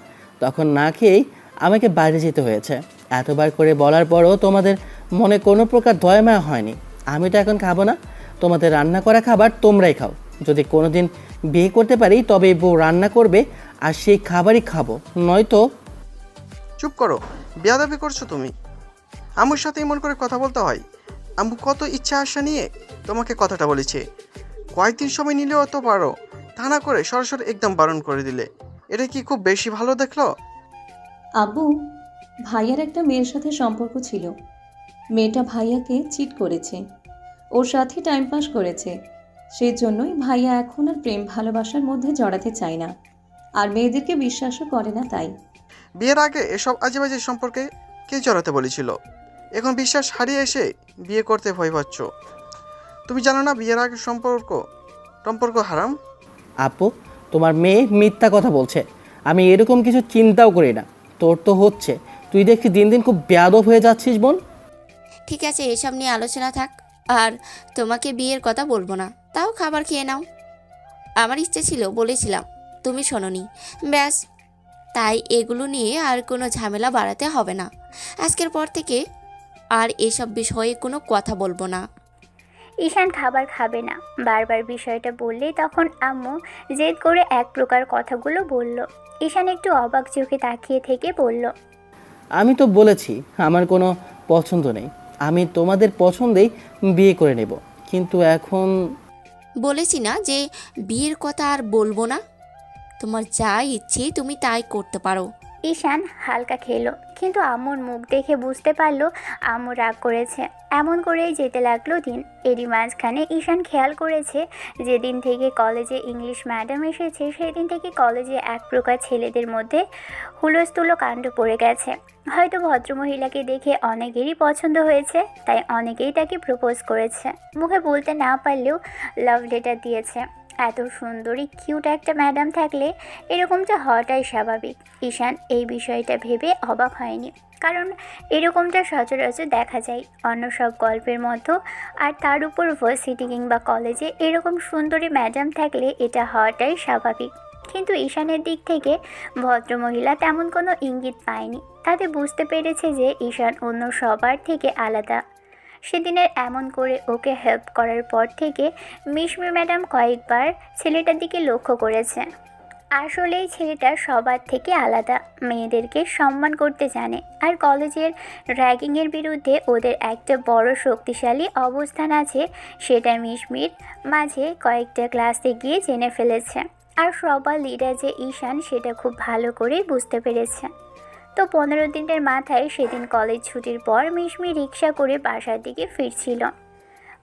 তখন না খেয়েই আমাকে বাইরে যেতে হয়েছে। এতবার করে বলার পরও তোমাদের মনে কোনো প্রকার দয়া মায়া হয়নি। আমি তো এখন খাবো না, তোমাদের রান্না করা খাবার তোমরাই খাও। যদি কোনোদিন বিয়ে করতে পারি তবে বউ রান্না করবে আর সেই খাবারই খাবো, নয়তো চুপ করো, বেয়াদবি করছো তুমি। আম্মুর সাথে এমন করে কথা বলতে হয়? আম্মু কত ইচ্ছা আশা নিয়ে তোমাকে কথাটা বলেছে, কয়েকদিন সময় নিলেও তো পারো, তা না করে সরাসরি একদম বারণ করে দিলে। এটা কি খুব বেশি ভালো দেখলো? আব্বু, ভাইয়ার একটা মেয়ের সাথে সম্পর্ক ছিল। মেয়েটা ভাইয়াকে চিট করেছে, ওর সাথে টাইম পাস করেছে। সেই জন্যই ভাইয়া এখন আর প্রেম ভালোবাসার মধ্যে জড়াতে চায় না, আর মেয়েদেরকে বিশ্বাসও করে না। তাই বিয়ের আগে এসব আজে বাজে সম্পর্কে কে জড়াতে বলেছিল? এখন বিশ্বাস হারিয়ে এসে বিয়ে করতে ভয় পাচ্ছ। তুমি জানো না বিয়ের আগে সম্পর্ক হারাম? আপু, তোমার মেয়ে মিথ্যা কথা বলছে। আমি এরকম কিছু চিন্তাও করি না। তোর তো হচ্ছে, তুই দেখছি দিন দিন খুব বেয়াদব হয়ে যাচ্ছিস বোন। ঠিক আছে, এসব নিয়ে আলোচনা থাক। আর তোমাকে বিয়ের কথা বলবো না, তাও খাবার খেয়ে নাও। আমার ইচ্ছে ছিল, বলেছিলাম, তুমি শোনোনি, ব্যাস। তাই এগুলো নিয়ে আর কোনো ঝামেলা বাড়াতে হবে না। আজকের পর থেকে আর এসব বিষয়ে কোনো কথা বলবো না। ঈশান খাবার খাবে না বারবার বিষয়টা বললেই তখন আম্মু জেদ করে এক প্রকার কথাগুলো বলল। ঈশান একটু অবাক চোখে তাকিয়ে থেকে বলল, আমি তো বলেছি আমার কোনো পছন্দ নেই, আমি তোমাদের পছন্দেই বিয়ে করে নেব। কিন্তু এখন বলেছি না যে বিয়ের কথা আর বলবো না। তোমার যা ইচ্ছে তুমি তাই করতে পারো। ঈশান হালকা খেলো, কিন্তু আম্মুর মুখ দেখে বুঝতে পারলো আম্মু রাগ করেছে। এমন করেই যেতে লাগলো দিন। এরই মাঝখানে ঈশান খেয়াল করেছে যেদিন থেকে কলেজে ইংলিশ ম্যাডাম এসেছে সেদিন থেকে কলেজে এক প্রকার ছেলেদের মধ্যে হুলস্থুলো কাণ্ড পড়ে গেছে। হয়তো ভদ্রমহিলাকে দেখে অনেকেরই পছন্দ হয়েছে, তাই অনেকেই তাকে প্রপোজ করেছে। মুখে বলতে না পারলেও লাভ লেটার দিয়েছে। এত সুন্দরী কিউট একটা ম্যাডাম থাকলে এরকমটা হওয়াটাই স্বাভাবিক। ঈশান এই বিষয়টা ভেবে অবাক হয়নি, কারণ এরকমটা সচরাচর দেখা যায় অন্য সব গল্পের মতো। আর তার উপর ভার্সিটি কিংবা কলেজে এরকম সুন্দরী ম্যাডাম থাকলে এটা হওয়াটাই স্বাভাবিক। কিন্তু ঈশানের দিক থেকে ভদ্রমহিলা তেমন কোনো ইঙ্গিত পায়নি। তাতে বুঝতে পেরেছে যে ঈশান অন্য সবার থেকে আলাদা। সেদিনের এমন করে ওকে হেল্প করার পর থেকে মিশমি ম্যাডাম কয়েকবার ছেলেটার দিকে লক্ষ্য করেছে। আসলেই ছেলেটা সবার থেকে আলাদা, মেয়েদেরকে সম্মান করতে জানে। আর কলেজের র্যাগিংয়ের বিরুদ্ধে ওদের একটা বড় শক্তিশালী অবস্থান আছে, সেটা মিশমির মাঝে কয়েকটা ক্লাসে গিয়ে জেনে ফেলেছে। আর সবার লিডার যে ঈশান সেটা খুব ভালো করেই বুঝতে পেরেছে। তো 15 দিনের মাথায় সেদিন কলেজ ছুটির পর মিশমি রিক্সা করে বাসার দিকে ফিরছিল।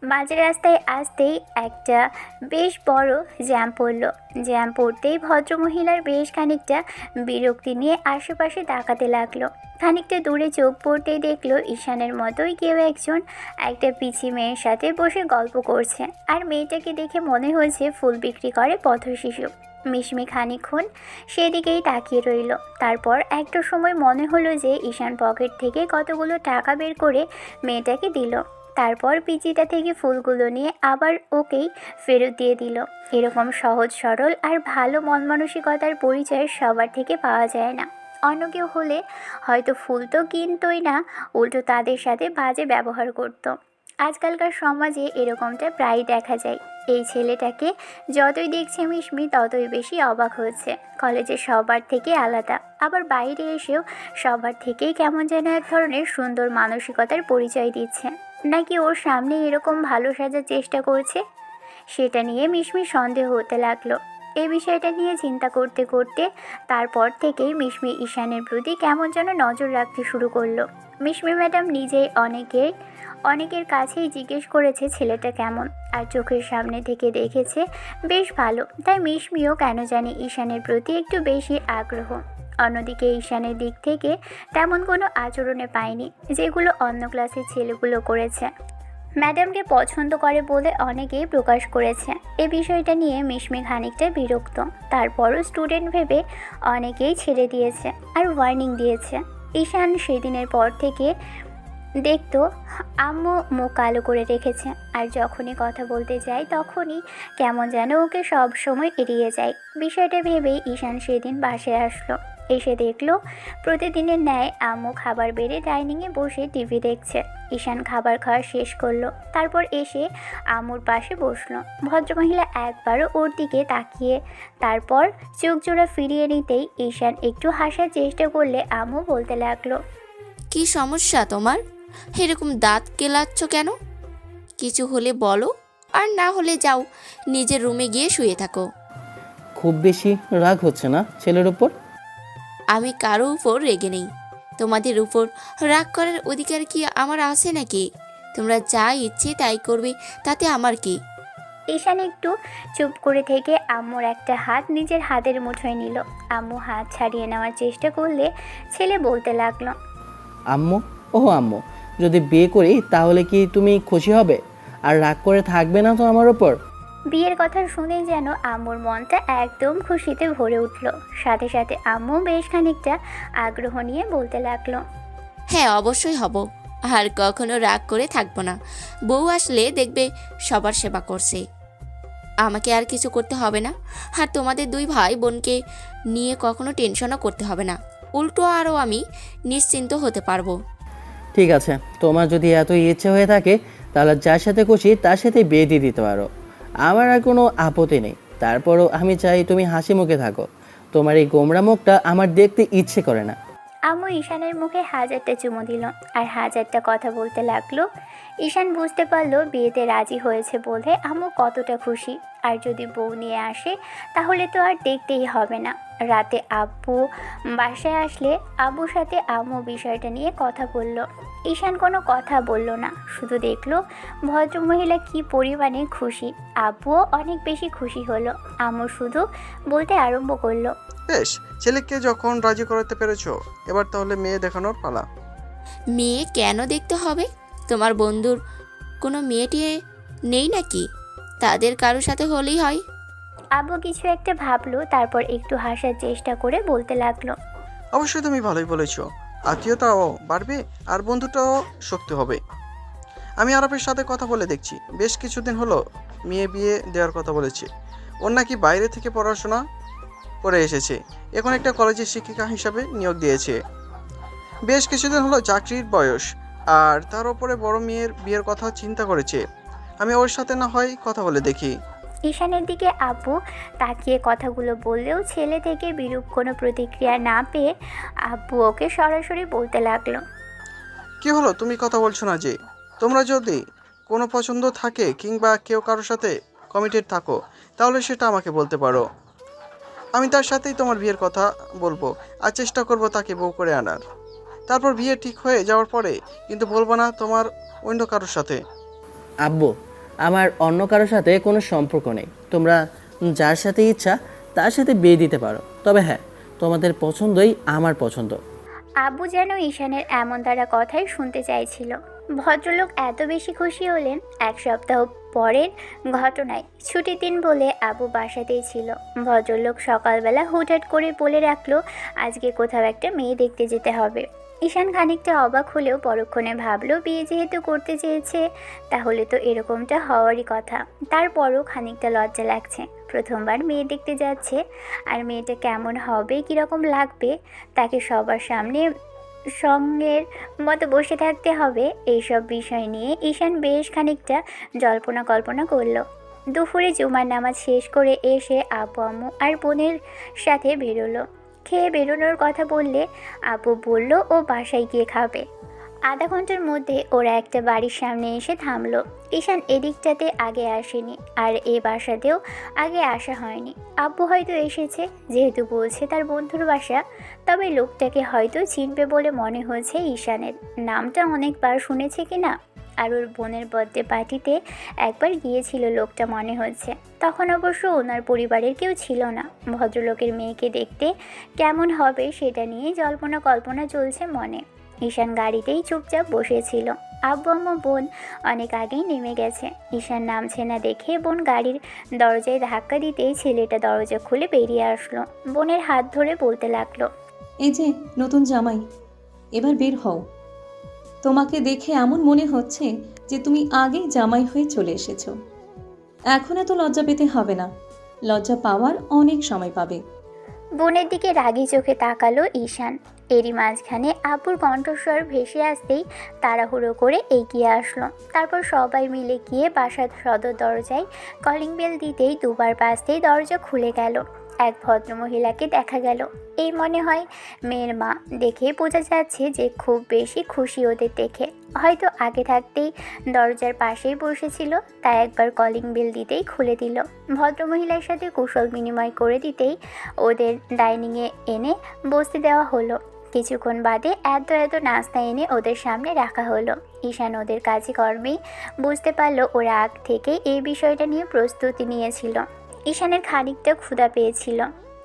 মাঝ রাস্তায় আসতেই একটা বেশ বড় জ্যাম পড়ল। জ্যাম পড়তেই ভদ্রমহিলার বেশ খানিকটা বিরক্তি নিয়ে আশেপাশে তাকাতে লাগলো। খানিকটা দূরে চোখ পড়তেই দেখলো ঈশানের মতোই কেউ একজন একটা পিচি মেয়ের সাথে বসে গল্প করছে। আর মেয়েটাকে দেখে মনে হয়েছে ফুল বিক্রি করে পথশিশু। মিশমি খানিকক্ষণ সেদিকেই তাকিয়ে রইল। তারপর একটা সময় মনে হলো যে ঈশান পকেট থেকে কতগুলো টাকা বের করে মেয়েটাকে দিল। তারপর পিচিটা থেকে ফুলগুলো নিয়ে আবার ওকেই ফেরত দিয়ে দিল। এরকম সহজ সরল আর ভালো মন মানসিকতার পরিচয় সবার থেকে পাওয়া যায় না। অন্য কেউ হলে হয়তো ফুল তো কিনতই না, উল্টো তাদের সাথে বাজে ব্যবহার করত। আজকালকার সমাজে এরকমটা প্রায় দেখা যায়। এই ছেলেটাকে যতই দেখছে মিশমি ততই বেশি অবাক হচ্ছে। কলেজে সবার থেকে আলাদা, আবার বাইরে এসেও সবার থেকেই কেমন যেন এক ধরনের সুন্দর মানসিকতার পরিচয় দিচ্ছে। নাকি ওর সামনে এরকম ভালো সাজার চেষ্টা করছে, সেটা নিয়ে মিশমি সন্দেহ হতে লাগলো। এই বিষয়টা নিয়ে চিন্তা করতে করতে তারপর থেকেই মিশমি ঈশানের প্রতি কেমন যেন নজর রাখতে শুরু করলো। মিশমি ম্যাডাম নিজেই অনেকের কাছেই জিজ্ঞেস করেছে ছেলেটা কেমন, আর চোখের সামনে থেকে দেখেছে বেশ ভালো। তাই মিশমিও কেন জানি ঈশানের প্রতি একটু বেশি আগ্রহ। অন্যদিকে ঈশানের দিক থেকে তেমন কোনো আচরণে পায়নি যেগুলো অন্য ক্লাসের ছেলেগুলো করেছে। ম্যাডামকে পছন্দ করে বলে অনেকেই প্রকাশ করেছে। এ বিষয়টা নিয়ে মিশমি খানিকটা বিরক্ত। তারপরও স্টুডেন্ট ভেবে অনেকেই ছেড়ে দিয়েছে আর ওয়ার্নিং দিয়েছে। ঈশান সেদিনের পর থেকে দেখতো আম্মু মুখ কালো করে রেখেছে, আর যখনই কথা বলতে যায় তখনই কেমন যেন ওকে সব সময় এড়িয়ে যায়। বিষয়টা ভেবেই ঈশান সেদিন বাসায় আসলো। এসে দেখলো প্রতিদিনের ন্যায় আম্মু খাবার বেড়ে ডাইনিংয়ে বসে টিভি দেখছে। ঈশান খাবার খাওয়া শেষ করলো, তারপর এসে আম্মুর পাশে বসলো। ভদ্রমহিলা একবারও ওর দিকে তাকিয়ে তারপর চোখ জোড়া ফিরিয়ে নিতেই ঈশান একটু হাসার চেষ্টা করলে আম্মু বলতে লাগলো, কি সমস্যা তোমার? এরকম দাঁত কেলাচ্ছ কেন? কিছু হলে বলো, আর না হলে যাও নিজের রুমে গিয়ে শুয়ে থাকো। খুব বেশি রাগ হচ্ছে না ছেলের উপর? আমি কারো উপর রেগে নেই। তোমাদের উপর রাগ করার অধিকার কি আমার আছে নাকি? তোমরা যা ইচ্ছে তাই করবে, তাতে আমার কি? ঈশান একটু চুপ করে থেকে আম্মুর একটা হাত নিজের হাতের মুঠোয় নিল। আম্মু হাত ছাড়িয়ে নেওয়ার চেষ্টা করলে ছেলে বলতে লাগলো, আম্মু, ও আম্মু, যদি বিয়ে করি তাহলে কি তুমি খুশি হবে আর রাগ করে থাকবে না তো আমার ওপর? বিয়ের কথা শুনেই যেন আম্মুর মনটা একদম খুশিতে ভরে উঠল। সাথে সাথে আম্মু বেশ খানিকটা আগ্রহ নিয়ে বলতে লাগলো, হ্যাঁ অবশ্যই হব, আর কখনো রাগ করে থাকবো না। বউ আসলে দেখবে সবার সেবা করছে, আমাকে আর কিছু করতে হবে না। আর তোমাদের দুই ভাই বোনকে নিয়ে কখনো টেনশনও করতে হবে না, উল্টো আরও আমি নিশ্চিন্ত হতে পারবো। ঠিক আছে, তোমার যদি এত ইচ্ছে হয়ে থাকে তাহলে যার সাথে খুশি তার সাথে বিয়ে দিয়ে দিতে পারো, আমার আর কোনো আপত্তি নেই। তারপরও আমি চাই তুমি হাসি মুখে থাকো, তোমার এই গোমরা মুখটা আমার দেখতে ইচ্ছে করে না। আম্মু ঈশানের মুখে হাজারটা চুমু দিল আর হাজারটা কথা বলতে লাগলো। ঈশান বুঝতে পারলো বিয়েতে রাজি হয়েছে বলে আম্মু কতটা খুশি। আর যদি বউ নিয়ে আসে তাহলে তো আর দেখতেই হবে না। রাতে আব্বু বাসায় আসলে আব্বুর সাথে আম্মু বিষয়টা নিয়ে কথা বলল। ঈশান কোনো কথা বলল না, শুধু দেখলো ভদ্রমহিলা কি পরিমাণে খুশি। আব্বুও অনেক বেশি খুশি হলো। আম্মু শুধু বলতে আরম্ভ করলো, বেশ, ছেলেকে যখন রাজি করাতে পেরেছো, এবার তাহলে মেয়ে দেখানোর পালা। মেয়ে কেন দেখতে হবে? তোমার বন্ধুর কোনো মেয়েটি নেই নাকি? তাদের কারোর সাথে হলেই হয়। আব্বু কিছু একটা ভাবলো, তারপর একটু হাসার চেষ্টা করে বলতে লাগলো, অবশ্যই তুমি ভালোই বলেছো, আত্মীয়তাও বাড়বে আর বন্ধুটাও শক্তি হবে। আমি আরবের সাথে কথা বলে দেখছি, বেশ কিছুদিন হলো মেয়ে বিয়ে দেওয়ার কথা বলেছে। ওর নাকি বাইরে থেকে পড়াশোনা করে এসেছে, এখন একটা কলেজের শিক্ষিকা হিসাবে নিয়োগ দিয়েছে। বেশ কিছুদিন হলো চাকরির বয়স, আর তার উপরে বড় মেয়ের বিয়ের কথা চিন্তা করেছে। আমি ওর সাথে না হয় কথা বলে দেখি। ঈশানের দিকে আব্বু তাকিয়ে কথাগুলো বললেও ছেলে থেকে বিরূপ কোনো প্রতিক্রিয়া না পেয়ে আব্বু ওকে সরাসরি বলতে লাগলো, কি হলো, তুমি কথা বলছো না যে? তোমরা যদি কোনো পছন্দ থাকে কিংবা কেউ কারোর সাথে কমিটেড থাকো তাহলে সেটা আমাকে বলতে পারো। আমি তার সাথেই তোমার বিয়ের কথা বলবো আর চেষ্টা করব তাকে বউ করে আনার। তারপর বিয়ে ঠিক হয়ে যাওয়ার পরে কিন্তু বলবো না তোমার অন্য কারোর সাথে। আব্বু, আমার অন্য কারোর সাথে কোনো সম্পর্ক নেই, তোমরা যার সাথে ইচ্ছা তার সাথে বিয়ে দিতে পারো, তবে হ্যাঁ, তোমাদের পছন্দই আমার পছন্দ। আব্বু যেন ঈশানের এমন দ্বারা কথাই শুনতে চাইছিল। ভদ্রলোক এত বেশি খুশি হলেন। এক সপ্তাহ পরের ঘটনায় ছুটির দিন বলে আব্বু বাসাতেই ছিল। ভদ্রলোক সকালবেলা হুটহাট করে বলে রাখলো আজকে কোথাও একটা মেয়ে দেখতে যেতে হবে। ঈশান খানিকটা অবাক হলেও পরক্ষণে ভাবলো বিয়ে যেহেতু করতে চেয়েছে তাহলে তো এরকমটা হওয়ারই কথা। তারপরও খানিকটা লজ্জা লাগছে, প্রথমবার মেয়ে দেখতে যাচ্ছে। আর মেয়েটা কেমন হবে, কীরকম লাগবে, তাকে সবার সামনে সঙ্গের মতো বসে থাকতে হবে, এইসব বিষয় নিয়ে ঈশান বেশ খানিকটা জল্পনা কল্পনা করলো। দুপুরে জুমার নামাজ শেষ করে এসে আব্বু আম্মু আর বোনের সাথে বেরোলো। খেয়ে বেরোনোর কথা বললে আব্বু বলল ও বাসায় গিয়ে খাবে। আধা ঘন্টার মধ্যে ওরা একটা বাড়ির সামনে এসে থামলো। ঈশান এদিকটাতে আগে আসেনি, আর এ বাসাতেও আগে আসা হয়নি। আব্বু হয়তো এসেছে, যেহেতু বলছে তার বন্ধুর বাসা, তবে লোকটাকে হয়তো চিনবে বলে মনে হচ্ছে ঈশানের। নামটা অনেকবার শুনেছে কিনা। আর ওর বোনের বার্থডে পার্টিতে একবার গিয়েছিল লোকটা মনে হচ্ছে, তখন অবশ্য ওনার পরিবারের কেউ ছিল না। ভদ্রলোকের মেয়েকে দেখতে কেমন হবে সেটা নিয়ে জল্পনা কল্পনা চলছে মনে। ঈশান গাড়িতেই চুপচাপ বসেছিল। আব্বু আম্মু বোন অনেক আগেই নেমে গেছে। ঈশান নামছে না দেখে বোন গাড়ির দরজায় ধাক্কা দিতেই ছেলেটা দরজা খুলে বেরিয়ে আসলো। বোনের হাত ধরে বলতে লাগলো, এই যে নতুন জামাই, এবার বের হও। তোমাকে দেখে এমন মনে হচ্ছে যে তুমি আগেই জামাই হয়ে চলে এসেছো। এখন এত লজ্জা পেতে হবে না, লজ্জা পাওয়ার অনেক সময় পাবে। বোনের দিকে রাগী চোখে তাকালো ঈশান। এরই মাঝখানে আব্বুর কণ্ঠস্বর ভেসে আসতেই তাড়াহুড়ো করে এগিয়ে আসলো। তারপর সবাই মিলে গিয়ে বাসার সদর দরজায় কলিং বেল দিতেই দুবার বাজতেই দরজা খুলে গেল। এক ভদ্রমহিলাকে দেখা গেল। এই মনে হয় মেয়ের মা। দেখে বোঝা যাচ্ছে যে খুব বেশি খুশি ওদের দেখে। হয়তো আগে থাকতেই দরজার পাশেই বসেছিল, তাই একবার কলিং বেল দিতেই খুলে দিল। ভদ্রমহিলার সাথে কুশল বিনিময় করে দিতেই ওদের ডাইনিংয়ে এনে বসতে দেওয়া হলো। কিছুক্ষণ বাদে এত নাস্তা এনে ওদের সামনে রাখা হলো। ঈশান ওদের কাজে কর্মেই বুঝতে পারলো ওরা আগ থেকে এই বিষয়টা নিয়ে প্রস্তুতি নিয়েছিল। ঈশানের খানিকটা ক্ষুধা পেয়েছিল,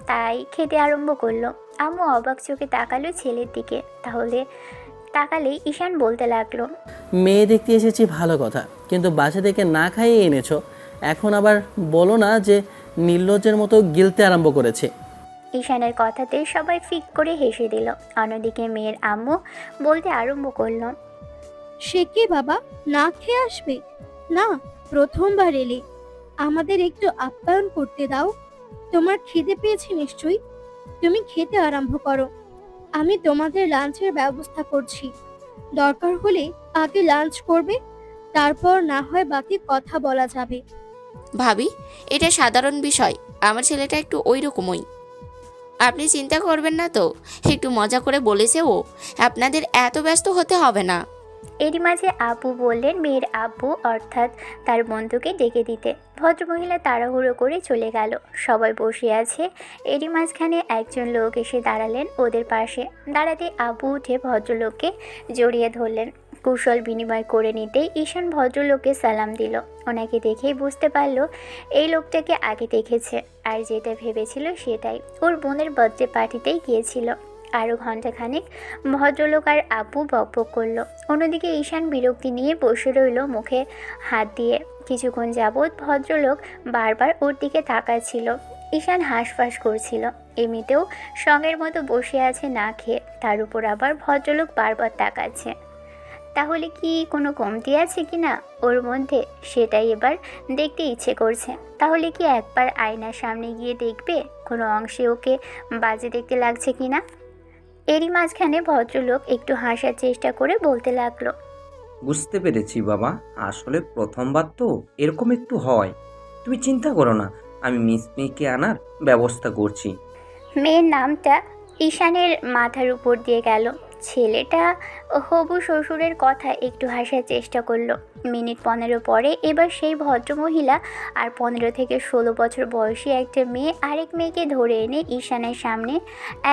তাই খেতে আরম্ভ করলো। আম্মু অবাক চোখে তাকালো ছেলের দিকে। তাকালেই ঈশান বলতে লাগলো, মেয়ে দেখতে এসেছি ভালো কথা, কিন্তু বাসা থেকে না খাইয়ে এনেছো। এখন আবার বলো না যে নির্লজ্জের মতো গিলতে আরম্ভ করেছে। ঈশানের কথাতে সবাই ফিক করে হেসে দিল। অন্যদিকে মেয়ের আম্মু বলতে আরম্ভ করলো, সে কি বাবা, না খেয়ে আসবে? না, প্রথমবার এলে, আমাদের একটু আপ্যায়ন করতে দাও। তোমার খিদে পেয়েছে নিশ্চয়ই, তুমি খেতে আরম্ভ করো। আমি তোমাদের লাঞ্চের ব্যবস্থা করছি। দরকার হলে আগে লাঞ্চ করবে, তারপর না হয় বাকি কথা বলা যাবে। ভাবি, এটা সাধারণ বিষয়। আমার ছেলেটা একটু ওই রকমই। আপনি চিন্তা করবেন না তো, একটু মজা করে বলেছে ও। আপনাদের এত ব্যস্ত হতে হবে না। এরই মাঝে আব্বু বললেন মেয়ের আব্বু অর্থাৎ তার বন্ধুকে ডেকে দিতে। ভদ্রমহিলা তাড়াহুড়ো করে চলে গেল। সবাই বসে আছে। এরই মাঝখানে একজন লোক এসে দাঁড়ালেন ওদের পাশে। দাঁড়াতে আব্বু উঠে ভদ্রলোককে জড়িয়ে ধরলেন। কুশল বিনিময় করে নিতেই ঈশান ভদ্রলোককে সালাম দিল। ওনাকে দেখেই বুঝতে পারলো এই লোকটাকে আগে দেখেছে, আর যেটা ভেবেছিল সেটাই। ওর বোনের বার্থডে পার্টিতেই গিয়েছিল। আরও ঘণ্টাখানেক ভদ্রলোক আর আব্বু বকবক করলো। অন্যদিকে ঈশান বিরক্তি নিয়ে বসে রইল মুখে হাত দিয়ে। কিছুক্ষণ যাবৎ ভদ্রলোক বারবার ওর দিকে তাকাচ্ছিল। ঈশান হাঁসফাঁস করছিল। এমনিতেও সঙ্গের মতো বসে আছে না খেয়ে, তার উপর আবার ভদ্রলোক বারবার তাকাচ্ছে। তাহলে কি কোনো কমতি আছে কি না ওর মধ্যে, সেটাই এবার দেখতে ইচ্ছে করছে। তাহলে কি একবার আয়নার সামনে গিয়ে দেখবে কোনো অংশে ওকে বাজে দেখতে লাগছে কি না। এরই মাঝখানে ভদ্রলোক একটু হাসার চেষ্টা করে বলতে লাগলো, বুঝতে পেরেছি বাবা, আসলে প্রথমবার তো এরকম একটু হয়। তুমি চিন্তা করো না, আমি মিস মেয়েকে আনার ব্যবস্থা করছি। মেয়ের নামটা ঈশানের মাথার উপর দিয়ে গেল। ছেলেটা হবু শ্বশুরের কথা একটু হাসার চেষ্টা করলো। মিনিট 15 পরে এবার সেই ভদ্রমহিলা আর 15 থেকে 16 বছর বয়সী একটা মেয়ে আরেক মেয়েকে ধরে এনে ঈশানের সামনে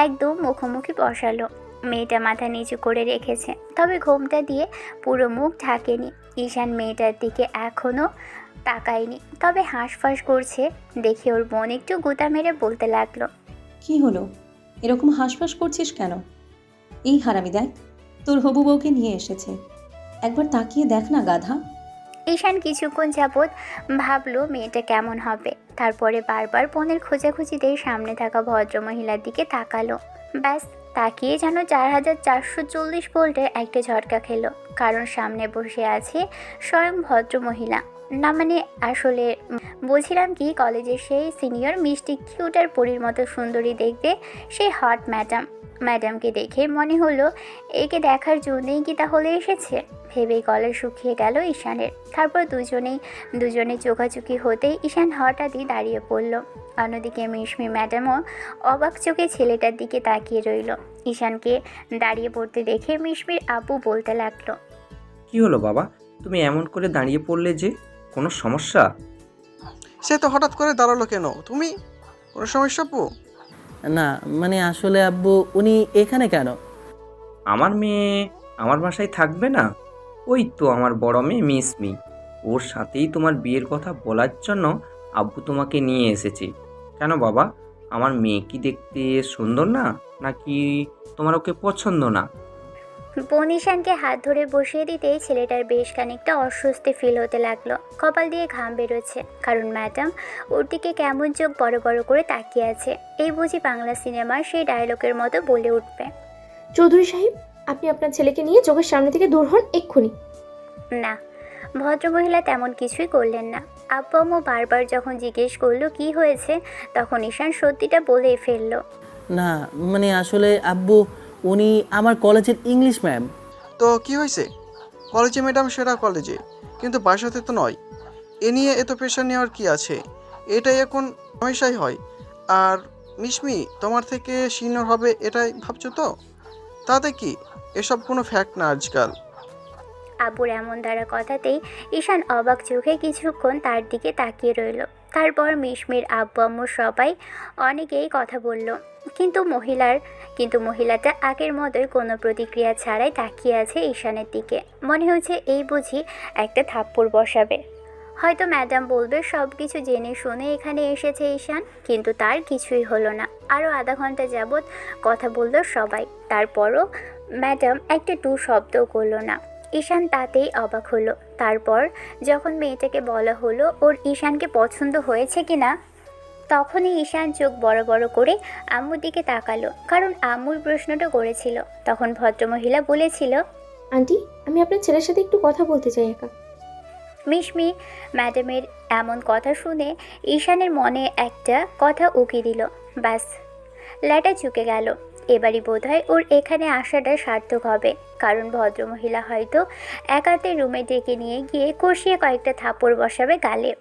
একদম মুখোমুখি বসালো। মেয়েটা মাথা নিচু করে রেখেছে, তবে ঘোমটা দিয়ে পুরো মুখ ঢাকেনি। ঈশান মেয়েটার দিকে এখনও তাকায়নি, তবে হাঁসফাঁস করছে দেখে ওর বোন একটু গুতা মেরে বলতে লাগলো, কি হলো, এরকম হাঁসফাঁস করছিস কেন? এই হারামি দেখ, তোর হবু বউকে নিয়ে এসেছে। একবার তাকিয়ে দেখ না গাধা। ঈশান কিছুক্ষণ যাবৎ ভাবলো মেয়েটা কেমন হবে। তারপরে বারবার বোনের খোঁজাখুঁজিতেই সামনে থাকা ভদ্রমহিলার দিকে তাকালো। ব্যাস, তাকিয়ে যেন 4440 ভোল্টের একটা ঝটকা খেলো। কারণ সামনে বসে আছে স্বয়ং ভদ্রমহিলা। না মানে আসলে বলছিলাম কি, কলেজের সেই সিনিয়র মিষ্টি কিউটার পরীর মতো সুন্দরী দেখবে সেই হট ম্যাডামকে দেখে মনে হলো একে দেখার জন্যই কি তাহলে এসেছে। ভেবেই গলা শুকিয়ে গেল ঈশানের। তারপর দুজনে চোখাচোখি হতেই ঈশান হঠাৎই দাঁড়িয়ে পড়ল। অন্যদিকে মিশমি ম্যাডামও অবাক চোখে ছেলেটার দিকে তাকিয়ে রইল। ঈশানকে দাঁড়িয়ে পড়তে দেখে মিশমির আব্বু বলতে লাগলো, কি হলো বাবা, তুমি এমন করে দাঁড়িয়ে পড়লে যে? কোনো সমস্যা? সে তো হঠাৎ করে দাঁড়ালো কেন? তুমি কোনো সমস্যা আপু? না মানে আসলে আব্বু, উনি এখানে কেন? আমার মেয়ে আমার বাসায় থাকবে না? ওই তো আমার বড় মেয়ে মিসমি, ওর সাথেই তোমার বিয়ের কথা বলার জন্য আব্বু তোমাকে নিয়ে এসেছে। কেন বাবা, আমার মেয়ে কি দেখতে সুন্দর না, নাকি তোমার ওকে পছন্দ না? বোন ঈশানকে হাত ধরে বসিয়ে দিতেই ছেলেটার বেশ খানিকটা অস্বস্তি ফিল হতে লাগলো। কপাল দিয়ে ঘাম বেরোচ্ছে, কারণ ম্যাডাম ওর দিকে কেমন চোখ বড় বড় করে তাকিয়ে আছে। এই বুঝি বাংলা সিনেমার সেই ডায়লগের মতো বলে উঠবে, চৌধুরী সাহেব, আপনি আপনার ছেলেকে নিয়ে চোখের সামনে থেকে দূর হন এক্ষুনি। না, ভদ্রমহিলা তেমন কিছুই করলেন না। আব্বু আম্মু বারবার যখন জিজ্ঞেস করলো কি হয়েছে, তখন ঈশান সত্যিটা বলে ফেললো। না মানে আসলে আব্বু, উনি আমার কলেজের ইংলিশ ম্যাম। তো কি হয়েছে? কলেজে ম্যাডাম সেরা কলেজে, কিন্তু বাসাতে তো নয়। এ নিয়ে এত প্রেশার নেওয়ার কি আছে? এটাই এখন হমেশাই হয়। আর মিশমি তোমার থেকে সিনিয়র হবে এটাই ভাবছো তো? তাতে কি, এসব কোনো ফ্যাক্ট না আজকাল। আব্বুর এমন দ্বারা কথাতেই ঈশান অবাক চোখে কিছুক্ষণ তার দিকে তাকিয়ে রইল। তারপর মিশমির আব্বু আম্মু সবাই অনেকেই কথা বলল, কিন্তু মহিলাটা আগের মতোই কোনো প্রতিক্রিয়া ছাড়াই তাকিয়ে আছে ঈশানের দিকে। মনে হচ্ছে এই বুঝি একটা থাপ্পড় বসাবে। হয়তো ম্যাডাম বলবে সব কিছু জেনে শুনে এখানে এসেছে ঈশান, কিন্তু তার কিছুই হলো না। আরও আধা ঘন্টা যাবৎ কথা বলল সবাই, তারপরও ম্যাডাম একটা টু শব্দও করলো না। ঈশান তাতেই অবাক হলো। তারপর যখন মেয়েটাকে বলা হলো ওর ঈশানকে পছন্দ হয়েছে কিনা, তখনই ঈশান চোখ বড় বড় করে আম্মুর দিকে তাকালো, কারণ আম্মুর প্রশ্নটা করেছিল। তখন ভদ্রমহিলা বলেছিল, আন্টি, আমি আপনার ছেলের সাথে একটু কথা বলতে চাই একা। মিশমি ম্যাডামের এমন কথা শুনে ঈশানের মনে একটা কথা উকি দিল। ব্যাস, ল্যাটা চুকে গেল। এবারই বোধহয় ওর এখানে আসাটা সার্থক হবে, কারণ ভদ্রমহিলা হয়তো একাতে রুমে ডেকে নিয়ে গিয়ে কষিয়ে কয়েকটা থাপ্পড় বসাবে গালে।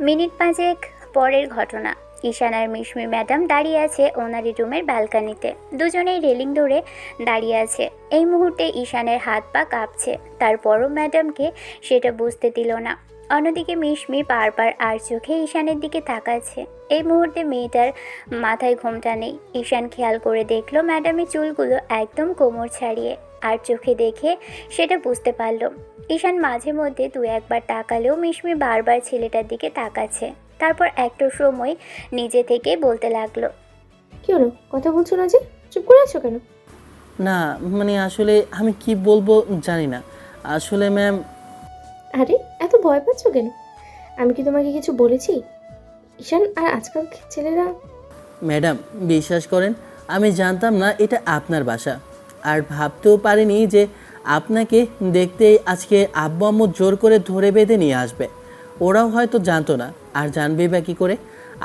মিনিট 5 পরের ঘটনা। ঈশান আর মিশমি ম্যাডাম দাঁড়িয়ে আছে ওনারি রুমের ব্যালকানিতে। দুজনেই রেলিং ধরে দাঁড়িয়ে আছে। এই মুহূর্তে ঈশানের হাত পা কাঁপছে, তারপরও ম্যাডামকে সেটা বুঝতে দিল না। অন্যদিকে মিশমি বারবার আর চোখে ঈশানের দিকে তাকাচ্ছে। এই মুহূর্তে মেয়েটার মাথায় ঘোমটা নেই। ঈশান খেয়াল করে দেখলো ম্যাডামের চুলগুলো একদম কোমর ছাড়িয়ে, আর চোখে দেখে সেটা বুঝতে পারল। ঈশান মাঝে মধ্যে 2-1 বার তাকালেও মিশমি বারবার ছেলেটার দিকে তাকাচ্ছে। তারপর একটা সময় নিজে থেকে বলতে লাগলো, কি হলো, কথা বলছো না যে? চুপ করে আছো কেন? না মানে আসলে আমি কি বলবো জানি না। আসলে ম্যাম। আরে এত ভয় পাচ্ছ কেন? আমি কি তোমাকে কিছু বলেছি? ঈশান আর আজকাল ছেলেরা। ম্যাডাম বিশ্বাস করেন, আমি জানতাম না এটা আপনার বাসা, আর ভাবতেও পারিনি যে আপনাকে দেখতেই আজকে আব্বু আম্মু জোর করে ধরে বেঁধে নিয়ে আসবে। ওরাও হয়তো জানতো না, আর জানবে বা কী করে?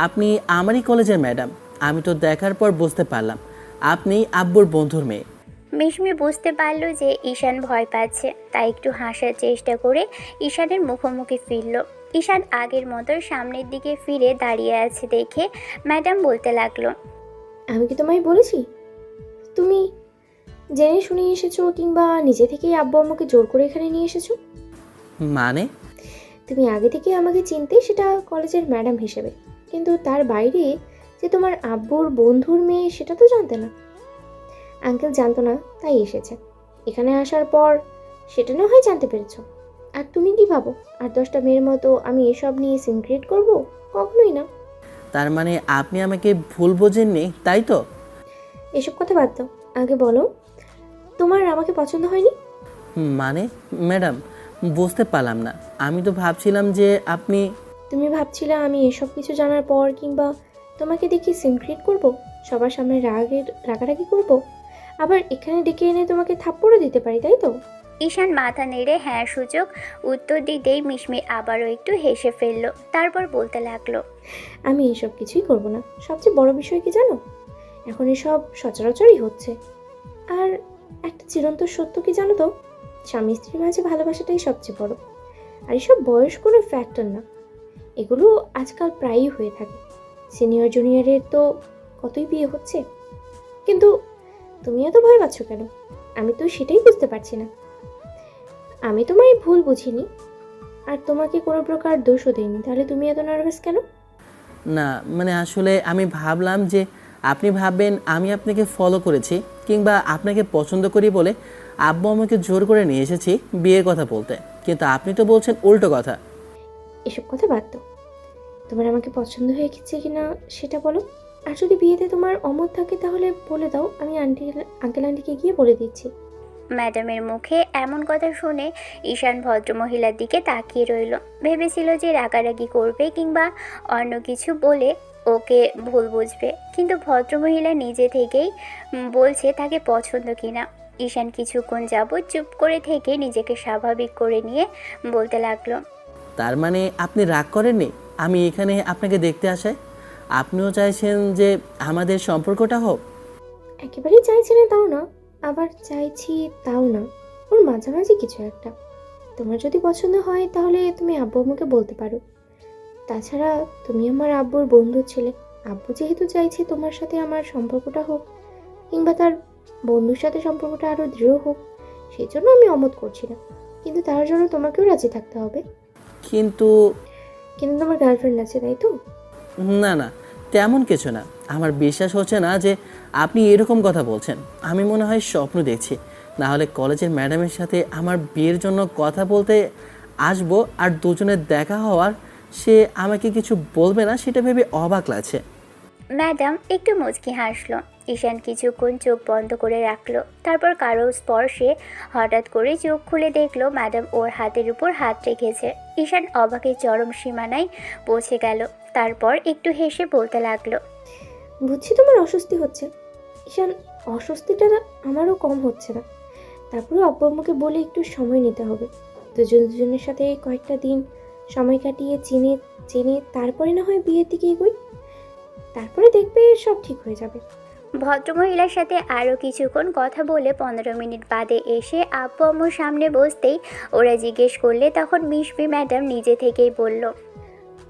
আপনি আমারই কলেজের ম্যাডাম। আমি তো দেখার পর বুঝতে পারলাম আপনি আব্বুর বন্ধুর মেয়ে। মিশমি বুঝতে পারল যে ঈশান ভয় পাচ্ছে, তাই একটু হাসার চেষ্টা করে ঈশানের মুখোমুখি ফিরল। ঈশান আগের মতো সামনের দিকে ফিরে দাঁড়িয়ে আছে দেখে ম্যাডাম বলতে লাগলো, আমি কি তোমায় বলেছি তুমি জেনে শুনে এসেছো, কিংবা নিজে থেকেই আব্বু আম্মুকে জোর করে এখানে নিয়ে এসেছো? মানে? তুমি আগে থেকে আমাকে চিনতে, সেটা কলেজের ম্যাডাম হিসেবে, কিন্তু তার বাইরে যে তোমার আব্বুর বন্ধুর মেয়ে সেটা তো জানতে না। আঙ্কেল জানতো না, তাই এসেছে। এখানে আসার পর সেটা না হয় জানতে পেরেছো। আর তুমি কি ভাবো আর 10টা মেয়ের মতো আমি এসব নিয়ে সিন ক্রিয়েট করবো? কখনোই না। তার মানে আপনি আমাকে ভুল বোঝেননি, তাই তো? এসব কথা বাদ দাও, আগে বলো তোমার আমাকে পছন্দ হয়নি? মানে ম্যাডাম বুঝতে পারলাম না। আমি তো ভাবছিলাম যে আপনি। তুমি ভাবছিলে আমি এসব কিছু জানার পর কিংবা তোমাকে দেখি সিন ক্রিয়েট করবো, সবার সামনে রাগারাগি করবো, আবার এখানে ডেকে এনে তোমাকে থাপ্পড়ও দিতে পারি, তাই তো? ঈশান মাথা নেড়ে হ্যাঁ সূচক উত্তর দিতেই মিশমি আবারও একটু হেসে ফেলল। তারপর বলতে লাগলো, আমি এসব কিছুই করব না। সবচেয়ে বড় বিষয় কি জানো? এখন এসব সচরাচরই হচ্ছে। আর একটা চিরন্তন সত্য কি জানো তো? স্বামী স্ত্রীর মাঝে ভালোবাসাটাই সবচেয়ে বড়। আর এসব বয়স কোনো ফ্যাক্টর না, এগুলো আজকাল প্রায়ই হয়ে থাকে। সিনিয়র জুনিয়রের তো কতই বিয়ে হচ্ছে, কিন্তু তুমি এত ভয় পাচ্ছ কেন? আমি তো সেটাই বুঝতে পারছি না। আমি তোমায় ভুল বুঝিনি, আর তোমাকে কোনো প্রকার দোষও দিইনি, তাহলে তুমি এত নার্ভাস কেন? না মানে আসলে আমি ভাবলাম যে আপনি ভাববেন আমি আপনাকে ফলো করেছি, কিংবা আপনাকে পছন্দ করি বলে আব্বু আমাকে জোর করে নিয়ে এসেছি বিয়ের কথা বলতে, কিন্তু আপনি তো বলছেন উল্টো কথা। এসব কথা বাদ দাও। তোমার আমাকে পছন্দ হয়ে গেছে কিনা সেটা বলো। আর যদি বিয়েতে তোমার অমত থাকে তাহলে বলে দাও, আমি আঙ্কেল আন্টিকে গিয়ে বলে দিচ্ছি। ম্যাডামের মুখে এমন কথা শুনে ঈশান ভদ্রমহিলার দিকে তাকিয়ে রইল। ভেবেছিল যে রাগারাগি করবে কিংবা অন্য কিছু বলে ওকে ভুল বুঝবে, কিন্তু ভদ্রমহিলা নিজে থেকেই বলছে তাকে পছন্দ কিনা। ঈশান কিছুক্ষণ যাবৎ চুপ করে থেকে নিজেকে স্বাভাবিক করে নিয়ে বলতে লাগলো, তার মানে আপনি রাগ করেননি আমি এখানে আপনাকে দেখতে আসায়? আপনিও চাইছেন যে আমাদের সম্পর্কটা হোক? একেবারেই চাইছি না তাও না, আবার চাইছি তাও না, ওর মাঝামাঝি কিছু একটা। তোমার যদি পছন্দ হয় তাহলে তুমি আব্বু আম্মুকে বলতে পারো। তাছাড়া তুমি আমার আব্বুর বন্ধু ছেলে, আব্বু যেহেতু চাইছে তোমার সাথে আমার সম্পর্কটা হোক, কিংবা তার বন্ধুর সাথে সম্পর্কটা আরও দৃঢ় হোক, সেই জন্য আমি অমত করছি না। কিন্তু তার জন্য তোমাকেও রাজি থাকতে হবে। কিন্তু কিন্তু তোমার গার্লফ্রেন্ড আছে, তাই তো? না না, তেমন কিছু না। আমার বিশ্বাস হচ্ছে না যে আপনি এরকম কথা বলছেন। আমি মনে হয় স্বপ্ন দেখছি। না হলে কলেজের ম্যাডামের সাথে আমার বিয়ের জন্য কথা বলতে আসবো আর দুজনের দেখা হওয়ার, সে আমাকে কিছু বলবে না সেটা ভেবে অবাক লাগছে। ম্যাডাম একটু মুচকি হাসলো। ঈশান কিছুক্ষণ চোখ বন্ধ করে রাখলো, তারপর কারো স্পর্শে হঠাৎ করে চোখ খুলে দেখলো ম্যাডাম ওর হাতের উপর হাত রেখেছে। ঈশান অবাকের চরম সীমানায় পৌঁছে গেল। তারপর একটু হেসে বলতে লাগলো, বুঝছি তোমার অস্বস্তি হচ্ছে ঈশান, অস্বস্তিটা না আমারও কম হচ্ছে না। তারপরেও আব্বু আম্মুকে বলে একটু সময় নিতে হবে। দুজনের সাথে কয়েকটা দিন সময় কাটিয়ে চিনে চিনে তারপরে না হয় বিয়ের দিকে এগোই, তারপরে দেখবে সব ঠিক হয়ে যাবে। ভদ্রমহিলার সাথে আরও কিছুক্ষণ কথা বলে 15 মিনিট বাদে এসে আব্বু আম্মুর সামনে বসতেই ওরা জিজ্ঞেস করলে তখন মিশমি ম্যাডাম নিজে থেকেই বলল,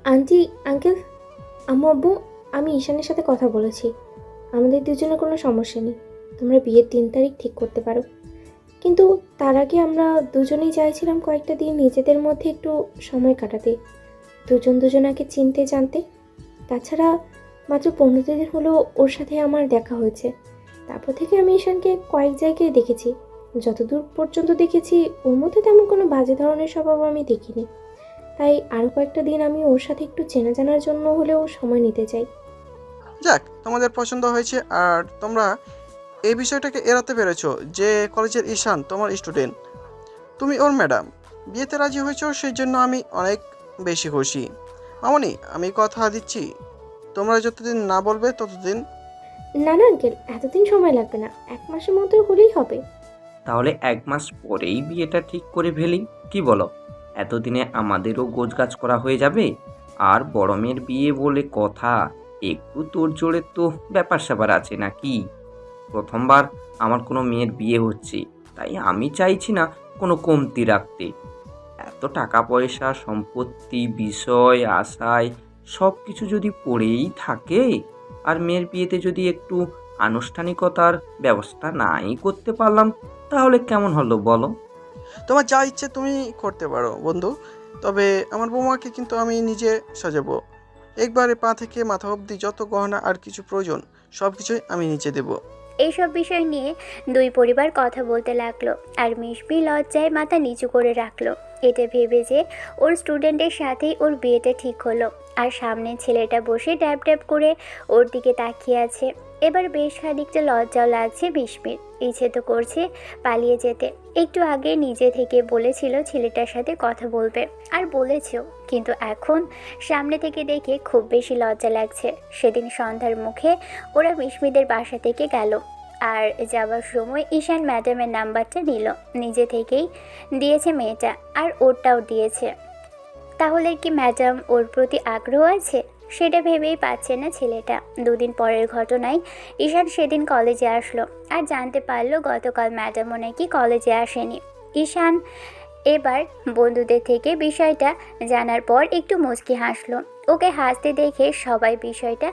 আন্টি, আঙ্কেল, আম্মু, আব্বু, আমি ঈশানের সাথে কথা বলেছি। আমাদের দুজনের কোনো সমস্যা নেই, তোমরা বিয়ের 3 তারিখ ঠিক করতে পারো। কিন্তু তার আগে আমরা দুজনেই চাইছিলাম কয়েকটা দিন নিজেদের মধ্যে একটু সময় কাটাতে, দুজনাকে চিনতে জানতে। তাছাড়া মাত্র 15 দিন হলো ওর সাথে আমার দেখা হয়েছে। তারপর থেকে আমি ঈশানকে কয়েক জায়গায় দেখেছি। যতদূর পর্যন্ত দেখেছি ওর মধ্যে তেমন কোনো বাজে ধরনের স্বভাব আমি দেখিনি। তাই আরও কয়েকটা দিন আমি ওর সাথে একটু চেনা জানার জন্য হলেও সময় নিতে চাই। যাক, তোমাদের পছন্দ হয়েছে আর তোমরা এই বিষয়টাকে এড়াতে পেরেছো যে কলেজের ঈশান তোমার স্টুডেন্ট, তুমি ওর ম্যাডাম। বিয়েতে রাজি হয়েছো, সেই জন্য আমি অনেক বেশি খুশি। মামনি, আমি কথা দিচ্ছি, তোমরা যতদিন না বলবে ততদিন। না না আঙ্কেল, এতদিন সময় লাগবে না, 1 মাসের মধ্যে হলেই হবে। তাহলে 1 মাস পরেই বিয়েটা ঠিক করে ফেলি, কি বলো? এতদিনে আমাদেরও গোছগাছ করা হয়ে যাবে। আর বড় মেয়ের বিয়ে বলে কথা, একটু তোড়জোড়ের তো ব্যাপার স্যাপার আছে নাকি? প্রথমবার আমার কোনো মেয়ের বিয়ে হচ্ছে, তাই আমি চাইছি না কোনো কমতি রাখতে। এত টাকা পয়সা, সম্পত্তি, বিষয়, আশায় সব কিছু যদি পড়েই থাকে, আর মেয়ের বিয়েতে যদি একটু আনুষ্ঠানিকতার ব্যবস্থা নাই করতে পারলাম, তাহলে কেমন হলো বলো? তোমার যা ইচ্ছে তুমি করতে পারো বন্ধু, তবে আমার বৌমাকে কিন্তু আমি নিজে সাজাবো। একবারে পা থেকে মাথা অবধি যত গহনা আর কিছু প্রয়োজন সব কিছুই আমি নিচে দেবো। এইসব বিষয় নিয়ে দুই পরিবার কথা বলতে লাগলো আর মিশমি লজ্জায় মাথা নিচু করে রাখলো। এটা ভেবে যে ওর স্টুডেন্টের সাথেই ওর বিয়েটা ঠিক হলো। আর সামনে ছেলেটা বসে ড্যাব ড্যাব করে ওর দিকে তাকিয়ে আছে। এবার বেশ খানিকটা লজ্জাও লাগছে মিশমির। ইচ্ছে তো করছে পালিয়ে যেতে। একটু আগে নিজে থেকে বলেছিল ছেলেটার সাথে কথা বলবে, আর বলেছেও, কিন্তু এখন সামনে থেকে দেখে খুব বেশি লজ্জা লাগছে। সেদিন সন্ধ্যার মুখে ওরা মিশমিদের বাসা থেকে গেল, আর যাওয়ার সময় ঈশান ম্যাডামের নাম্বারটা নিল। নিজে থেকেই দিয়েছে মেয়েটা, আর ওরটাও দিয়েছে। তাহলে কি ম্যাডাম ওর প্রতি আগ্রহ আছে? সেটা ভেবেই পাচ্ছে না ছেলেটা। 2 দিন পরের ঘটনায় ঈশান সেদিন কলেজে আসলো আর জানতে পারলো গতকাল ম্যাডামও নাকি কলেজে আসেনি। ঈশান এবার বন্ধুদের থেকে বিষয়টা জানার পর একটু মুচকি হাসলো। ওকে হাসতে দেখে সবাই বিষয়টা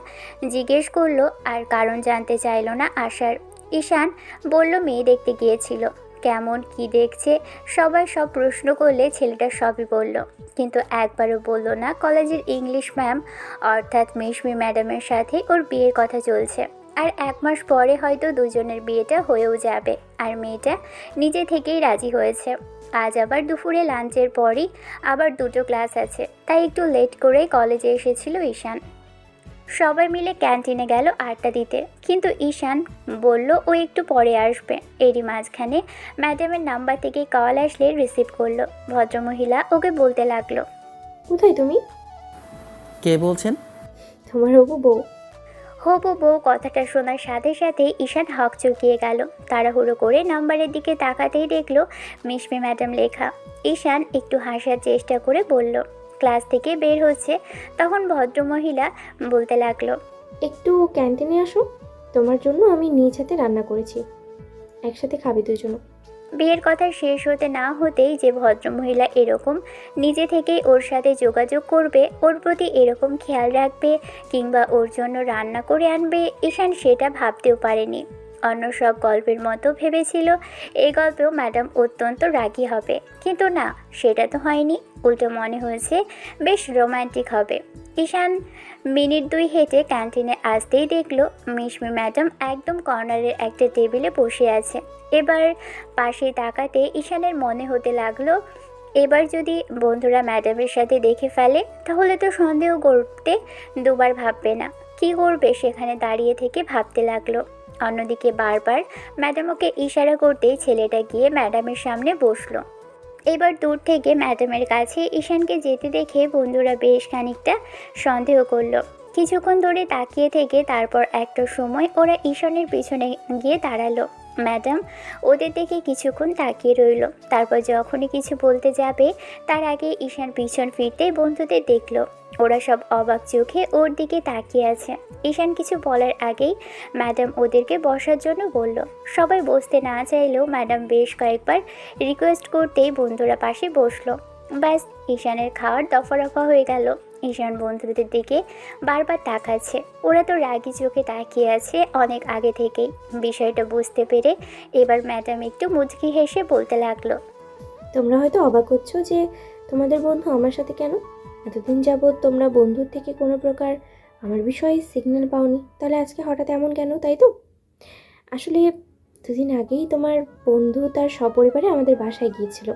জিজ্ঞেস করলো আর কারণ জানতে চাইলো না আশার। ঈশান বলল মেয়ে দেখতে গিয়েছিল, কেমন কি দেখছে সবাই সব প্রশ্ন করলে ছেলেটা সবই বলল, কিন্তু একবারও বলল না কলেজের ইংলিশ ম্যাম অর্থাৎ মিশমি ম্যাডামের সাথে ওর বিয়ের কথা চলছে। আর 1 মাস পরে হয়তো দুজনের বিয়েটা হয়েও যাবে। আর মেয়েটা নিজে থেকেই রাজি হয়েছে। আজ আবার দুপুরে লাঞ্চের পরই আবার 2টো ক্লাস আছে, তাই একটু লেট করেই কলেজে এসেছিল ঈশান। সবাই মিলে ক্যান্টিনে গেল আড্ডা দিতে, কিন্তু ঈশান বলল ও একটু পরে আসবে। এরই মাঝখানে ম্যাডামের নাম্বার থেকে কল আসলে রিসিভ করলো। ভদ্রমহিলা ওকে বলতে লাগলো, কোথায় তুমি? কে বলছেন? তোমার হবু বউ। হবু বউ কথাটা শোনার সাথে সাথে ঈশান হক চুকিয়ে গেল। তাড়াহুড়ো করে নাম্বারের দিকে তাকাতেই দেখলো মিশমি ম্যাডাম লেখা। ঈশান একটু হাসার চেষ্টা করে বলল, ক্লাস থেকে বের হচ্ছে তখন ভদ্রমহিলা বলতে লাগলো, একটু ক্যান্টিনে আসো, তোমার জন্য আমি নিজ হাতে রান্না করেছি, একসাথে খাবে দুজনে। বিয়ের কথা শেষ হতে না হতেই যে ভদ্রমহিলা এরকম নিজে থেকেই ওর সাথে যোগাযোগ করবে, ওর প্রতি এরকম খেয়াল রাখবে কিংবা ওর জন্য রান্না করে আনবে, ঈশান সেটা ভাবতেও পারেনি। অন্য সব গল্পের মতো ভেবেছিল এই গল্পেও ম্যাডাম অত্যন্ত রাগী হবে, কিন্তু না, সেটা তো হয়নি। উল্টো মনে হয়েছে বেশ রোমান্টিক হবে। ঈশান মিনিট 2 হেঁটে ক্যান্টিনে আসতেই দেখলো মিশমি ম্যাডাম একদম কর্নারের একটা টেবিলে বসে আছে। এবার পাশে তাকাতে ঈশানের মনে হতে লাগলো এবার যদি বন্ধুরা ম্যাডামের সাথে দেখে ফেলে তাহলে তো সন্দেহ করতে দুবার ভাববে না, কি করবে সেখানে দাঁড়িয়ে থেকে ভাবতে লাগলো। অন্যদিকে বারবার ম্যাডাম ওকে ইশারা করতেই ছেলেটা গিয়ে ম্যাডামের সামনে বসলো। এবার দূর থেকে ম্যাডামের কাছে ঈশানকে যেতে দেখে বন্ধুরা বেশ খানিকটা সন্দেহ করলো। কিছুক্ষণ ধরে তাকিয়ে থেকে তারপর একটা সময় ওরা ঈশানের পিছনে গিয়ে দাঁড়ালো। ম্যাডাম ওদের দেখে কিছুক্ষণ তাকিয়ে রইল, তারপর যখনই কিছু বলতে যাবে তার আগে ঈশান পিছন ফিরতেই বন্ধুদের দেখলো। ওরা সব অবাক চোখে ওর দিকে তাকিয়ে আছে। ঈশান কিছু বলার আগেই ম্যাডাম ওদেরকে বসার জন্য বলল। সবাই বসতে না চাইলেও ম্যাডাম বেশ কয়েকবার রিকোয়েস্ট করতেই বন্ধুরা পাশে বসলো। ব্যাস, ঈশানের খাওয়ার দফা হয়ে গেল। ঈশান বন্ধুদের দিকে বারবার তাকাচ্ছে, ওরা তো রাগী চোখে তাকিয়ে আছে অনেক আগে থেকেই। বিষয়টা বুঝতে পেরে এবার ম্যাডাম একটু মুচকি হেসে বলতে লাগলো, তোমরা হয়তো অবাক হচ্ছ যে তোমাদের বন্ধু আমার সাথে কেন? এতদিন যাবৎ তোমরা বন্ধুর থেকে কোনো প্রকার আমার বিষয়ে সিগন্যাল পাওনি, তাহলে আজকে হঠাৎ এমন কেন, তাই তো? আসলে 2 দিন আগেই তোমার বন্ধু তার সপরিবারে আমাদের বাসায় গিয়েছিল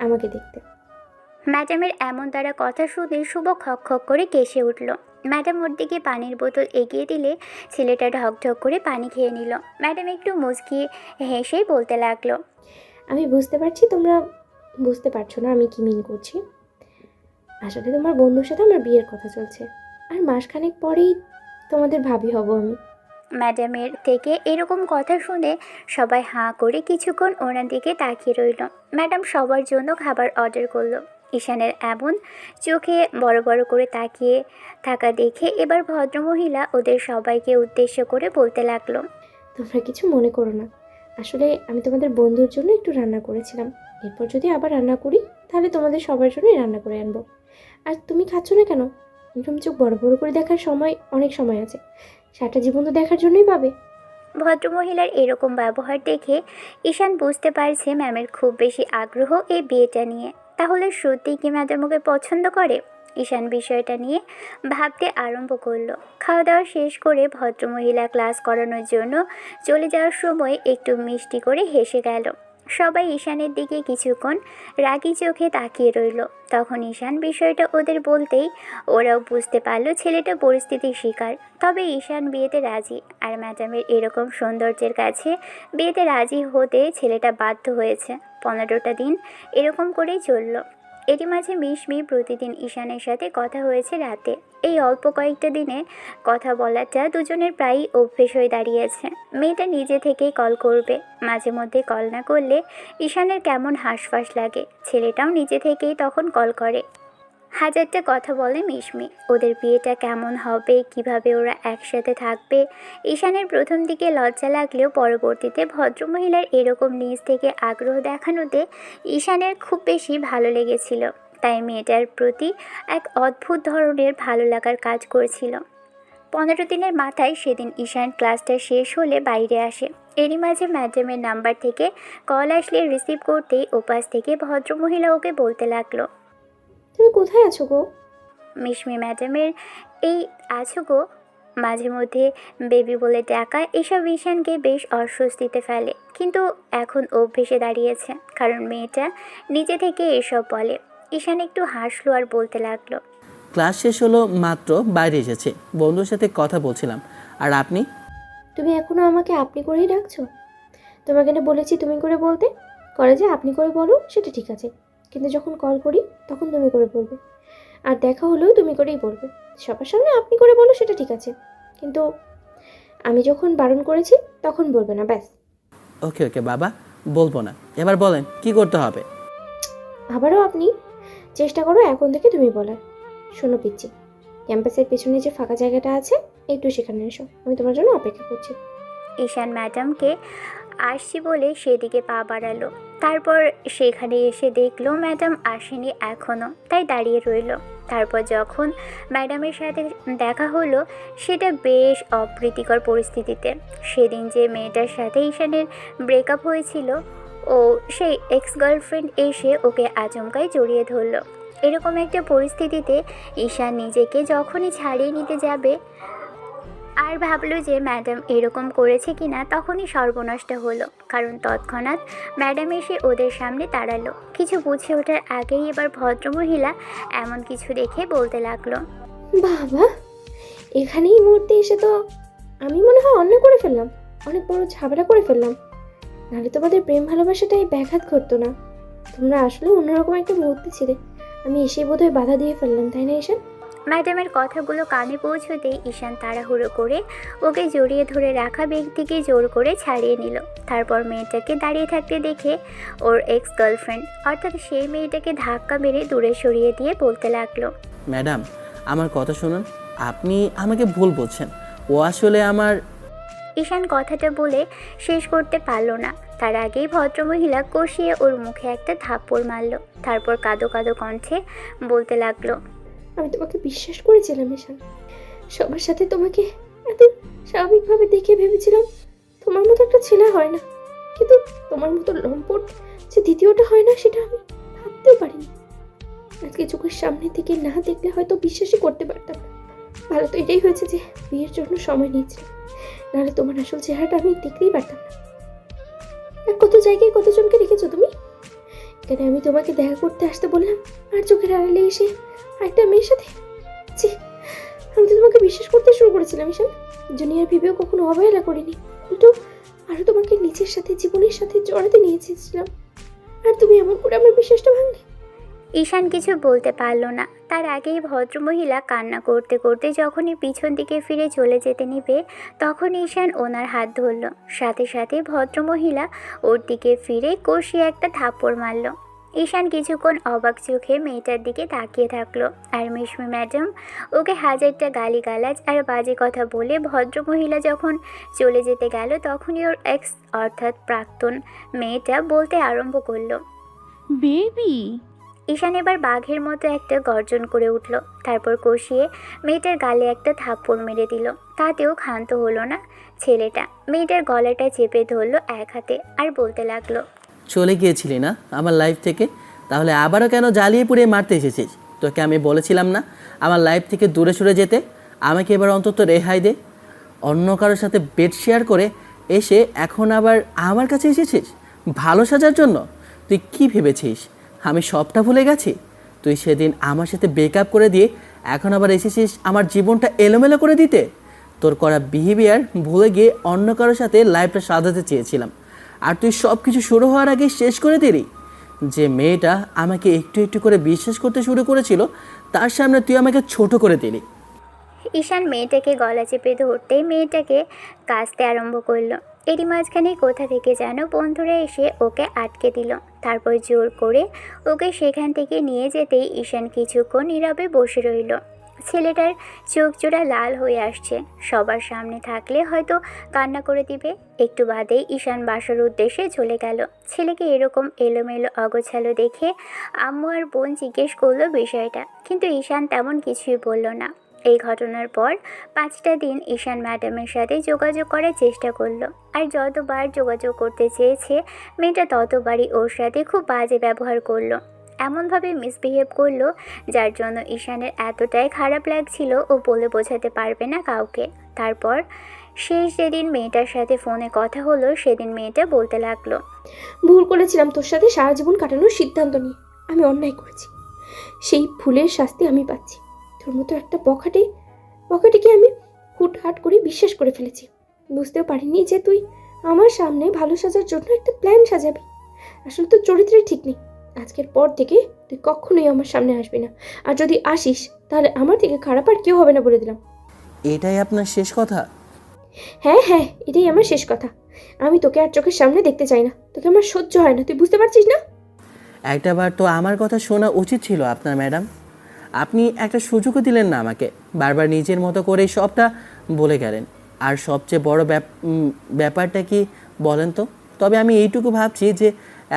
আমাকে দেখতে। ম্যাডামের এমন দ্বারা কথা শুনে শুভ খক খক করে কেসে উঠল। ম্যাডাম ওর দিকে পানির বোতল এগিয়ে দিলে ছেলেটা ঢকঢক করে পানি খেয়ে নিল। ম্যাডাম একটু মুচকি হেসেই বলতে লাগলো, আমি বুঝতে পারছি তোমরা বুঝতে পারছো না আমি কি মিন করছি। আসলে তোমার বন্ধুর সাথে আমার বিয়ের কথা চলছে, আর মাসখানেক পরেই তোমাদের ভাবি হব আমি। ম্যাডামের থেকে এরকম কথা শুনে সবাই হাঁ করে কিছুক্ষণ ওনার দিকে তাকিয়ে রইল। ম্যাডাম সবার জন্য খাবার অর্ডার করলো। ঈশানের এমন চোখে বড় বড় করে তাকিয়ে থাকা দেখে এবার ভদ্রমহিলা ওদের সবাইকে উদ্দেশ্য করে বলতে লাগলো, তোমরা কিছু মনে করো না, আসলে আমি তোমাদের বন্ধুর জন্য একটু রান্না করেছিলাম। এরপর যদি আবার রান্না করি তাহলে তোমাদের সবার জন্যই রান্না করে আনবো। আর তুমি খাচ্ছ না কেন? এরকম চোখ বড় বড় করে দেখার সময় অনেক সময় আছে, সারাটা জীবন তো দেখার জন্যই পাবে। ভদ্রমহিলার এরকম ব্যবহার দেখে ঈশান বুঝতে পারছে ম্যামের খুব বেশি আগ্রহ এই বিয়েটা নিয়ে। তাহলে সত্যিই কি ম্যাডাম ওকে পছন্দ করে? ঈশান বিষয়টা নিয়ে ভাবতে আরম্ভ করলো। খাওয়া দাওয়া শেষ করে ভদ্রমহিলা ক্লাস করানোর জন্য চলে যাওয়ার সময় একটু মিষ্টি করে হেসে গেল। সবাই ঈশানের দিকে কিছুক্ষণ রাগী চোখে তাকিয়ে রইল। তখন ঈশান বিষয়টা ওদের বলতেই ওরাও বুঝতে পারলো ছেলেটা পরিস্থিতির শিকার। তবে ঈশান বিয়েতে রাজি, আর ম্যাডামের এরকম সৌন্দর্যের কাছে বিয়েতে রাজি হতে ছেলেটা বাধ্য হয়েছে। 15টা দিন এরকম করেই চলল। এরই মাঝে মিশমি প্রতিদিন ঈশানের সাথে কথা হয়েছে রাতে। এই অল্প কয়েকটা দিনে কথা বলাটা দুজনের প্রায়ই অভ্যেস হয়ে দাঁড়িয়েছে। মেয়েটা নিজে থেকেই কল করবে, মাঝে মধ্যে কল না করলে ঈশানের কেমন হাঁসফাঁস লাগে। ছেলেটাও নিজে থেকেই তখন কল করে। হাজারটা কথা বলে মিশমি, ওদের বিয়েটা কেমন হবে, কিভাবে ওরা একসাথে থাকবে। ঈশানের প্রথম দিকে লজ্জা লাগলেও পরবর্তীতে ভদ্রমহিলার এরকম নিজ থেকে আগ্রহ দেখানোতে ঈশানের খুব বেশি ভালো লেগেছিল। তাই মেয়েটার প্রতি এক অদ্ভুত ধরনের ভালো লাগার কাজ করেছিল। 15 দিনের মাথায় সেদিন ঈশান ক্লাসটা শেষ হলে বাইরে আসে। এরই মাঝে ম্যাডামের নাম্বার থেকে কল আসলে রিসিভ করতেই ওপাশ থেকে ভদ্রমহিলা ওকে বলতে লাগলো, তুমি কোথায় আছো গো? মিশমি ম্যাডামের এই আছো গো মাঝে মধ্যে বেবি বলে ডাকা এসব ঈশানকে বেশ অস্বস্তিতে ফেলে, কিন্তু এখন অভ্যেসে দাঁড়িয়েছে, কারণ মেয়েটা নিজে থেকে এসব বলে। ঈশান একটু হাসলো আর বলতে লাগলো, ক্লাস শেষ হলো মাত্র বাইরে এসেছে, বন্ধুর সাথে কথা বলছিলাম। আর আপনি? তুমি এখনো আমাকে আপনি করেই ডাকছো? তোমাকে না বলেছি তুমি করে বলতে, করে যে আপনি করে বলো সেটা ঠিক আছে, কিন্তু যখন কল করি তখন তুমি করে বলবে, আর দেখা হলেও তুমি করেই বলবে। সবার সামনে আপনি করে বলো সেটা ঠিক আছে, কিন্তু আমি যখন বারণ করেছি তখন বলবে না, ব্যাস। ওকে ওকে বাবা, বলবো না। এবার বলেন কি করতে হবে? আবারও আপনি চেষ্টা করো এখন থেকে তুমি বলার, শোনো পিচ্ছি, ক্যাম্পাসের পেছনে যে ফাঁকা জায়গাটা আছে একটু সেখানে এসো, আমি তোমার জন্য অপেক্ষা করছি। ঈশান ম্যাডামকে আসছি বলে সেদিকে পা বাড়ালো। তারপর সেখানে এসে দেখলো ম্যাডাম আসেনি এখনও, তাই দাঁড়িয়ে রইল। তারপর যখন ম্যাডামের সাথে দেখা হলো সেটা বেশ অপ্রীতিকর পরিস্থিতিতে। সেদিন যে মেয়েটার সাথে ঈশানের ব্রেকআপ হয়েছিল, ও সেই এক্স গার্লফ্রেন্ড এসে ওকে আচমকাই জড়িয়ে ধরলো। এরকম একটা পরিস্থিতিতে ঈশান নিজেকে যখনই ছাড়িয়ে নিতে যাবে আর ভাবলো যে ম্যাডাম এরকম করেছে কিনা, তখনই সর্বনষ্ট হলো। কারণ তৎক্ষণাৎ ম্যাডাম এসে ওদের সামনে দাঁড়ালো। কিছু বুঝে ওঠার আগেই এবার ভদ্রমহিলা এমন কিছু দেখে বলতে লাগলো, বাবা, এখানে এই মুহূর্তে এসে তো আমি মনে হয় অন্যায় করে ফেললাম, অনেক বড় ঝামেলা করে ফেললাম। নাহলে তোমাদের প্রেম ভালোবাসাটাই ব্যাঘাত করতো না। তোমরা আসলে অন্যরকম একটা মুহূর্তে ছিলে, আমি এসেই বোধহয় বাধা দিয়ে ফেললাম, তাই না ঈশান? ম্যাডামের কথাগুলো কানে পৌঁছতেই ঈশান তাড়াহুড়ো করে ওকে জড়িয়ে ধরে রাখা ব্যক্তিকে জোর করে ছাড়িয়ে নিল। তারপর মেয়েটাকে দাঁড়িয়ে থাকতে দেখে ওর এক্স গার্লফ্রেন্ড অর্থাৎ সেই মেয়েটাকে ধাক্কা মেরে দূরে সরিয়ে দিয়ে বলতে লাগলো, ম্যাডাম আমার কথা শুনুন, আপনি আমাকে ভুল বলছেন, ও আসলে আমার। ঈশান কথাটা বলে শেষ করতে পারলো না। তার আগেই ভদ্রমহিলা কষিয়ে ওর মুখে একটা থাপ্পড় মারলো। তারপর কাঁদো কাঁদো কণ্ঠে বলতে লাগলো, আমি তোমাকে বিশ্বাস করেছিলাম ঈশান, সবার সাথে তোমাকে এত স্বাভাবিকভাবে দেখে ভেবেছিলাম তোমার মতো একটা ছেলে হয় না, কিন্তু তোমার মতো লম্পট যে দ্বিতীয়টা হয় না সেটা আমি ভাবতেও পারিনি। আজকে চোখের সামনে থেকে না দেখলে হয়তো বিশ্বাসই করতে পারতাম না। ভালো তো এটাই হয়েছে যে বিয়ের জন্য সময় নিয়েছিলাম, নাহলে তোমার আসল চেহারাটা আমি দেখতেই পারতাম না। আর কত জায়গায় কতজনকে রেখেছো তুমি, এখানে আমি তোমাকে দেখা করতে আসতে বললাম আর চোখের আড়ালে এসে একটা মেয়ের সাথে। ছি, আমি তো তোমাকে বিশ্বাস করতে শুরু করেছিলাম ঈশান, জুনিয়র ভেবেও কখনো অবহেলা করিনি, উল্টো আরো তোমাকে নিজের সাথে জীবনের সাথে জড়াতে নিয়ে এসেছিলাম, আর তুমি এমন করে আমার বিশ্বাসটা ভাঙলে। ঈশান কিছু বলতে পারলো না। তার আগেই ভদ্রমহিলা কান্না করতে করতে যখনই পিছন দিকে ফিরে চলে যেতে নিবে, তখন ঈশান ওনার হাত ধরল। সাথে সাথে ভদ্রমহিলা ওর দিকে ফিরে কষিয়ে একটা থাপ্পড় মারল। ঈশান কিছুক্ষণ অবাক চোখে মেয়েটার দিকে তাকিয়ে থাকলো। আর মিশমি ম্যাডাম ওকে হাজারটা গালিগালাজ আর বাজে কথা বলে ভদ্রমহিলা যখন চলে যেতে গেল, তখনই ওর এক্স অর্থাৎ প্রাক্তন মেয়েটা বলতে আরম্ভ করলো, বেবি। ঈশান এবার বাঘের মতো একটা গর্জন করে উঠল। তারপর কষিয়ে মেয়েটার গালে একটা থাপ্পড় মেরে দিল। তাতেও ক্ষান্ত হলো না ছেলেটা। মেয়েটার গলাটা চেপে ধরলো এক হাতে আর বলতে লাগলো, চলে গিয়েছিলি না আমার লাইফ থেকে, তাহলে আবারও কেন জ্বালিয়ে পুড়িয়ে মারতে এসেছিস? তোকে আমি বলেছিলাম না আমার লাইফ থেকে দূরে সরে যেতে? আমাকে এবার অন্তত রেহাই দে। অন্য কারোর সাথে বেড শেয়ার করে এসে এখন আবার আমার কাছে এসেছিস ভালো সাজার জন্য? তুই কি ভেবেছিস আমি সবটা ভুলে গেছি? তুই সেদিন আমার সাথে ব্রেকআপ করে দিয়ে এখন আবার এসেছিস আমার জীবনটা এলোমেলো করে দিতে। তোর করা বিহেভিয়ার ভুলে গিয়ে অন্য কারোর সাথে লাইফটা সাজাতে চেয়েছিলাম, আর তুই সব কিছু শুরু হওয়ার আগে শেষ করে দিলি। যে মেয়েটা আমাকে একটু একটু করে বিশ্বাস করতে শুরু করেছিল, তার সামনে তুই আমাকে ছোট করে দিলি। ঈশান মেয়েটাকে গলা চেপে ধরতেই মেয়েটাকে কাঁচতে আরম্ভ করলো। এরই মাঝখানে কোথা থেকে যেন বন্ধুরা এসে ওকে আটকে দিল। তারপর জোর করে ওকে সেখান থেকে নিয়ে যেতেই ঈশান কিছুক্ষণ নীরবে বসে রইল। ছেলেটার চোখ জোড়া লাল হয়ে আসছে। সবার সামনে থাকলে হয়তো কান্না করে দিবে। একটু বাদেই ঈশান বাসার উদ্দেশ্যে চলে গেল। ছেলেকে এরকম এলোমেলো অগোছালো দেখে আম্মু আর বোন জিজ্ঞেস করলো বিষয়টা, কিন্তু ঈশান তেমন কিছুই বলল না। এই ঘটনার পর 5টা দিন ঈশান ম্যাডামের সাথে যোগাযোগ করার চেষ্টা করলো। আর যতবার যোগাযোগ করতে চেয়েছে মেয়েটা ততবারই ওর সাথে খুব বাজে ব্যবহার করলো। এমনভাবে মিসবিহেভ করলো যার জন্য ঈশানের এতটাই খারাপ লাগছিল ও বলে বোঝাতে পারবে না কাউকে। তারপর শেষ যেদিন মেয়েটার সাথে ফোনে কথা হলো সেদিন মেয়েটা বলতে লাগলো, ভুল করেছিলাম তোর সাথে সারা জীবন কাটানোর সিদ্ধান্ত নিয়ে। আমি অন্যায় করেছি, সেই ভুলের শাস্তি আমি পাচ্ছি। তোর মতো একটা বখাটিকে আমি হুটহাট করে বিশ্বাস করে ফেলেছি। বুঝতেও পারিনি যে তুই আমার সামনে ভালো সাজার জন্য একটা প্ল্যান সাজাবি। আসলে তোর চরিত্রে ঠিক নেই। আজকের পর থেকে তুই কখনোই আমার সামনে আসবি না, আর যদি আসিস তাহলে আমার থেকে খারাপ আর কেউ হবে না বলে দিলাম। এটাই আপনার শেষ কথা? হ্যাঁ হ্যাঁ, এটাই আমার শেষ কথা। আমি তোকে আর চোখের সামনে দেখতে চাই না। তোকে আমার সহ্য হয় না, তুই বুঝতে পারছিস না? একটাবার তো আমার কথা শোনা উচিত ছিল আপনার ম্যাডাম। আপনি একটা সুযোগও দিলেন না আমাকে, বারবার নিজের মতো করেই সবটা বলে গেলেন। আর সবচেয়ে বড় ব্যাপারটা কি বলেন তো? তবে আমি এইটুকু ভাবছি যে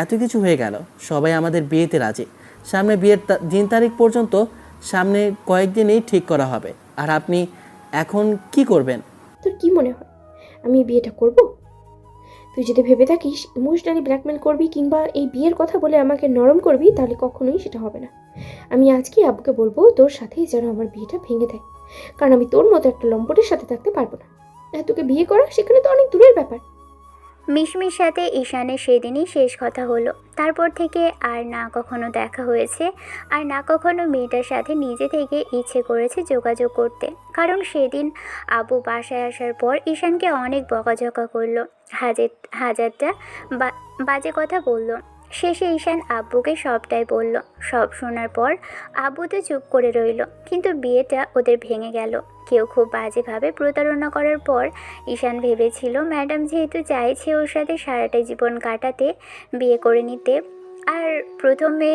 এত কিছু হয়ে গেল, সবাই আমাদের বিয়েতে রাজি, সামনে বিয়ের দিন তারিখ পর্যন্ত সামনে কয়েকদিনেই ঠিক করা হবে। আর আপনি এখন কি করবেন? তোর কি মনে হয় আমি এই বিয়েটা করব? তুই যদি ভেবে থাকিস ইমোশনালি ব্ল্যাকমেল করবি কিংবা এই বিয়ের কথা বলে আমাকে নরম করবি, তাহলে কখনোই সেটা হবে না। আমি আজকেই আব্বুকে বলবো তোর সাথেই যেন আমার বিয়েটা ভেঙে দেয়, কারণ আমি তোর মতো একটা লম্পটের সাথে থাকতে পারবো না। আর তোকে বিয়ে করা সেখানে তো অনেক দূরের ব্যাপার। মিশমির সাথে ঈশানের সেদিনই শেষ কথা হলো। তারপর থেকে আর না কখনো দেখা হয়েছে, আর না কখনো মেয়েটার সাথে নিজে থেকে ইচ্ছে করেছে যোগাযোগ করতে। কারণ সেদিন আবু বাসায় আসার পর ঈশানকে অনেক বকাঝকা করলো, হাজারটা বাজে কথা বলল। শেষে ঈশান আব্বুকে সবটাই বলল। সব শোনার পর আব্বু তো চুপ করে রইল, কিন্তু বিয়েটা ওদের ভেঙে গেল। কেউ খুব বাজেভাবে প্রতারণা করার পর ঈশান ভেবেছিল ম্যাডাম যেহেতু চাইছে ওর সাথে সারাটা জীবন কাটাতে, বিয়ে করে নিতে। আর প্রথমে